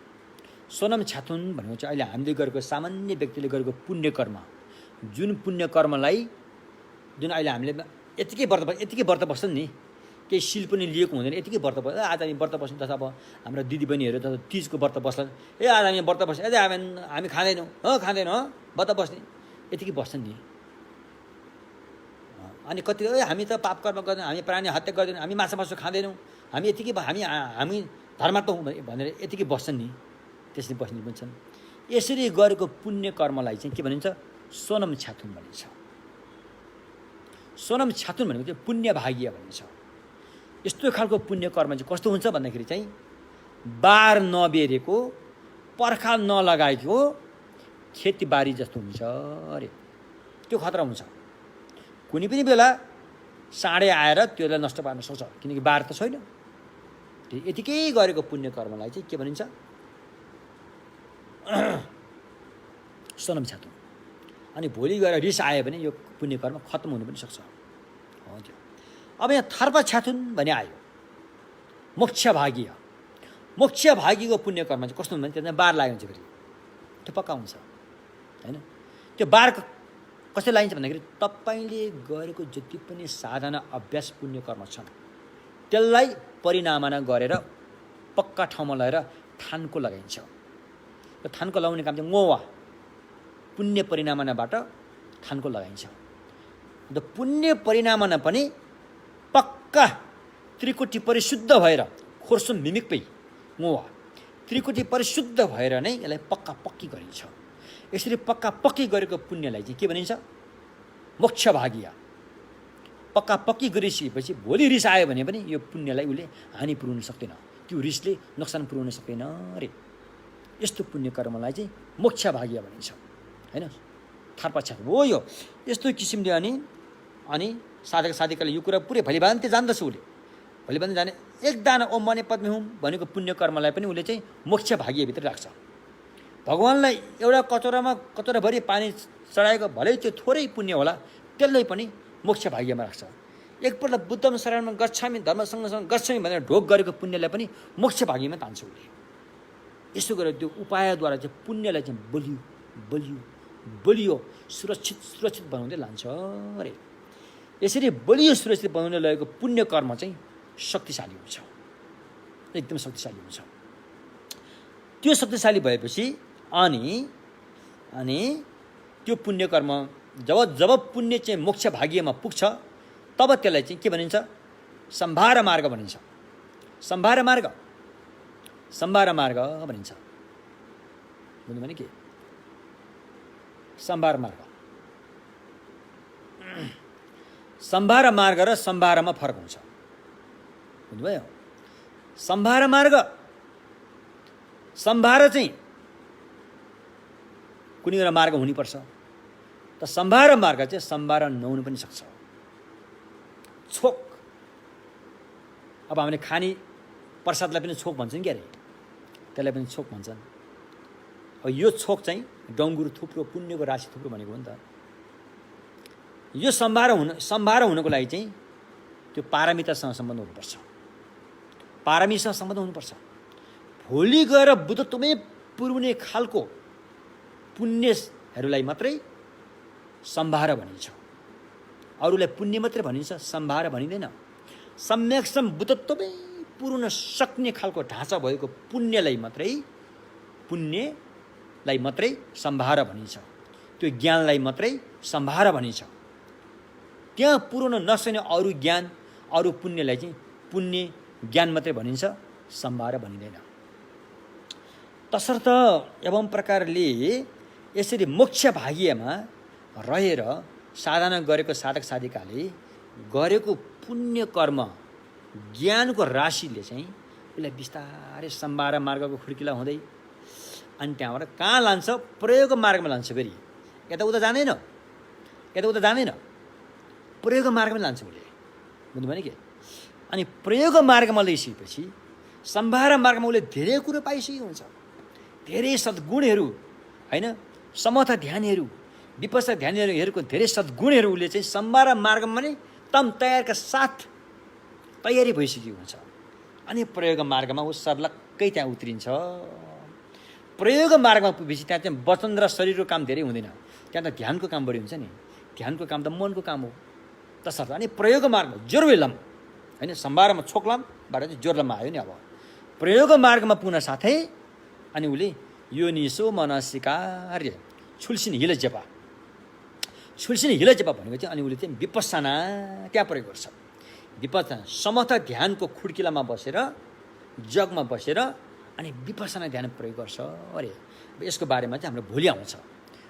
सोनम छ्याथुन भनेको चाहिँ अहिले हामीले गरेको सामान्य व्यक्तिले गरेको पुण्य कर्म, जुन पुण्य कर्मलाई जुन अहिले हामीले यतिकै व्रत बस्छन् नि, केही सिल पनि लिएको हुँदैन, यतिकै व्रत बस्छ। आज हामी व्रत बस्छौँ, जस्तो अब हाम्रो दिदीबहिनीहरू त तिजको व्रत बस्छन्, आज हामी व्रत बस्छ, हामी खाँदैनौँ, खाँदैनौँ, व्रत बस्ने, यतिकै बस्छन् नि। अनि कति हामी त पाप कर्म गर्दैनौँ, हामी प्राणी हत्या गर्दैनौँ, हामी माछा मासु खाँदैनौँ, हामी यतिकै हामी धर्मात्मा हौँ भनेर यतिकै बस्छन् नि, त्यसरी बस्ने पनि छन्। यसरी गरेको पुण्य कर्मलाई चाहिँ के भनिन्छ? सोनम छ्याथुन भनिन्छ। सोनम छ्याथुन भनेको चाहिँ पुण्य भाग्य भनिन्छ। यस्तो खालको पुण्य कर्म चाहिँ कस्तो हुन्छ भन्दाखेरि चाहिँ बार नबेरेको, पर्खाल नलगाएको खेतीबारी जस्तो हुन्छ अरे। त्यो खतरा हुन्छ, कुनै पनि बेला साँडे आएर त्यसलाई नष्ट पार्न सक्छ, किनकि बार त छैन। यतिकै गरेको पुण्य कर्मलाई चाहिँ के भनिन्छ? सोनम छ्याथुन। अनि भोलि गएर रिस आयो भने यो पुण्य कर्म खत्तम हुनु पनि सक्छ। हो त्यो। अब यहाँ थार्पा छ्याथुन भने आयो, मोक्ष भाग्य। मोक्ष भाग्यको पुण्य कर्म चाहिँ कस्तो हुन्छ भने त्यसमा बार लाग्यो भने फेरि त्यो पक्का हुन्छ होइन। त्यो बार कसरी लगाइन्छ भन्दाखेरि तपाईँले गरेको जति पनि साधना अभ्यास पुण्य कर्म छन् त्यसलाई परिनामना गरेर पक्का ठाउँमा लगेर थानको लगाइन्छ। र थानको लगाउने काम चाहिँ मोवा, पुण्य परिनामनाबाट थानको लगाइन्छ। अन्त पुण्य परिनामना पनि पक्का त्रिकुटी परिशुद्ध भएर, खोर्सुम मिमिक्पै मोवा त्रिकुटी परिशुद्ध भएर नै यसलाई पक्का पक्की गरिन्छ। यसरी पक्का पक्की गरेको पुण्यलाई चाहिँ के भनिन्छ? मोक्ष भाग्य। पक्का पक्की गरिसकेपछि भोलि रिस आयो भने पनि यो पुण्यलाई उसले हानि पुर्याउन सक्दैन, त्यो रिसले नोक्सान पुर्याउन सक्दैन अरे। यस्तो पुण्य कर्मलाई चाहिँ मोक्ष भाग्य भनिन्छ होइन। थार्पा छ्याथुन हो यो। यस्तो किसिमले अनि साधक साधिकाले यो कुरा पुरै भलिभान्ति जान्दछ। उसले भलिभान्ति जाने एकदाना ओम मने पद्मे हुम भनेको पुण्य कर्मलाई पनि उसले चाहिँ मोक्ष भाग्यभित्र राख्छ। भगवान्लाई एउटा कटोराभरि पानी चढाएको भलै त्यो थोरै पुण्य होला, त्यसलाई पनि मोक्ष भाग्यमा राख्छ। एकपल्ट बुद्धम शरणमा गच्छामि, धर्मसँग गच्छामि भनेर ढोक गरेको पुण्यलाई पनि मोक्ष भाग्यमा तान्छ उसले। यसो गरेर त्यो उपायद्वारा चाहिँ पुण्यलाई चाहिँ बलियो सुरक्षित बनाउँदै लान्छ अरे। यसरी बलियो सुरक्षित बनाउन लगेको पुण्य कर्म चाहिँ शक्तिशाली हुन्छ, एकदम शक्तिशाली हुन्छ। त्यो शक्तिशाली भएपछि अनि त्यो पुण्य कर्म जब पुण्य चाहिँ मोक्ष भाग्यमा पुग्छ तब त्यसलाई चाहिँ के भनिन्छ? सम्भार मार्ग भनिन्छ। सम्भार मार्ग भनिन्छ। बुझ्नु भने के? सम्भार मार्ग र सम्भारमा फरक हुन्छ। बुझ्नुभयो? सम्भार मार्ग, सम्भार चाहिँ कुनै एउटा मार्ग हुनुपर्छ, त सम्भार मार्ग चाहिँ सम्भार नहुनु पनि सक्छ। छोक, अब हामीले खाने प्रसादलाई पनि छोक भन्छन् क्या अरे, त्यसलाई पनि छोक भन्छन्। अब यो छोक चाहिँ डङ्गुर थुप्रो, पुण्यको राशि थुप्रो भनेको हो नि त। यो सम्भार हुनको लागि चाहिँ त्यो पारमितासँग सम्बन्ध हुनुपर्छ, पारमीसँग सम्बन्ध हुनुपर्छ। भोलि गएर बुद्धत्वमै पुर्याउने खालको पुण्यहरूलाई मात्रै सम्भार भनिन्छ, अरूलाई पुण्य मात्रै भनिन्छ, सम्भार भनिँदैन। सम्यकसम बुद्धत्वमै पुर्याउन सक्ने खालको ढाँचा भएको पुण्यलाई मात्रै सम्भार भनिन्छ। त्यो ज्ञानलाई मात्रै सम्भार भनिन्छ। त्यहाँ पुर्याउन नसक्ने अरू ज्ञान, अरू पुण्यलाई चाहिँ पुण्य ज्ञान मात्रै भनिन्छ, सम्भार भनिँदैन। तसर्थ एवं प्रकारले यसरी मोक्ष भाग्यमा रहेर साधना गरेको साधक साधिकाले गरेको पुण्य कर्म ज्ञानको राशिले चाहिँ उसलाई बिस्तारै सम्भार मार्गको खुड्किला हुँदै अनि त्यहाँबाट कहाँ लान्छ? प्रयोग मार्गमा लान्छ। फेरि यताउता जाँदैन, प्रयोग मार्गमा लान्छ उसले। बुझ्नु भने के? अनि प्रयोग मार्गमा ल्याइसकेपछि सम्भार मार्गमा उसले धेरै कुरो पाइसकेको हुन्छ, धेरै सद्गुणहरू होइन, समथ ध्यानहरू, विपस्सा ध्यानहरूको धेरै सद्गुणहरू उसले चाहिँ सम्भार मार्गमा नै तम तयारका साथ तयारी भइसकेको हुन्छ। अनि प्रयोग मार्गमा ऊ सर्लक्कै त्यहाँ उत्रिन्छ। प्रयोग मार्गमा पुगेपछि त्यहाँ चाहिँ वचन र शरीरको काम धेरै हुँदैन, त्यहाँ त ध्यानको काम बढी हुन्छ नि। ध्यानको काम त मनको काम हो, त तसर्थ अनि प्रयोग मार्ग जोर्वेलम हैन सम्भारमा छोक्लामबाट चाहिँ जोर्लममा आयो नि अब प्रयोग मार्गमा पुग्न साथै अनि उले यो निसो मनसिकार्य छुल्सिन हिलजेपा भनेको चाहिँ अनि उले चाहिँ विपस्सना त्यहाँ प्रयोग गर्छ विपस्सना समथ ध्यानको खुड्किलामा बसेर जगमा बसेर अनि विपस्सना ध्यान प्रयोग गर्छ अरे यसको बारेमा चाहिँ हाम्रो भोलि आउँछ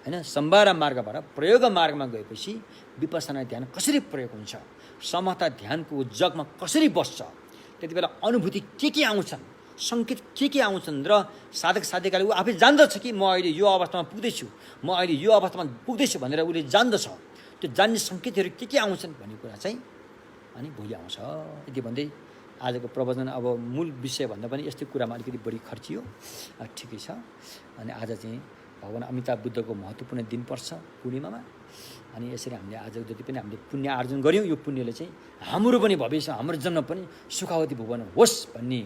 हैन सम्भारा मार्गबाट प्रयोग मार्गमा गएपछि विपस्सना ध्यान कसरी प्रयोग हुन्छ समता ध्यानको जगमा कसरी बस्छ त्यति बेला अनुभूति के आउँछन् संकेत के आउँछन् र साधक साधिकाले ऊ आफै जान्दछ कि म अहिले यो अवस्थामा पुग्दैछु म अहिले यो अवस्थामा पुग्दैछु भनेर उसले जान्दछ त्यो जान्ने संकेतहरू के आउँछन् भन्ने कुरा चाहिँ अनि भोलि आउँछ यति भन्दै आजको प्रवचन अब मूल विषय भन्दा पनि यस्तै कुरामा अलिकति बढी खर्चियो ठिकै छ अनि आज चाहिँ भगवान अमिताभ बुद्धको महत्त्वपूर्ण दिन पर्छ पूर्णिमामा अनि यसरी हामीले आज जति पनि हामीले पुण्य आर्जन गऱ्यौँ यो पुण्यले चाहिँ हाम्रो पनि भविष्य हाम्रो जन्म पनि सुखावती भुवन होस् भन्ने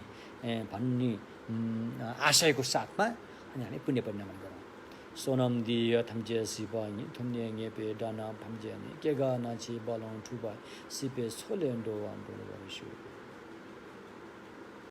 आशयको साथमा अनि हामी पुण्य परिणाम गरौँ सोनम दिय थम्जे सिप थुम्ने पे डना फम्जे के गा नाछि बलौं ठुबा सिपे छोले डो आन्दोलन गरिसु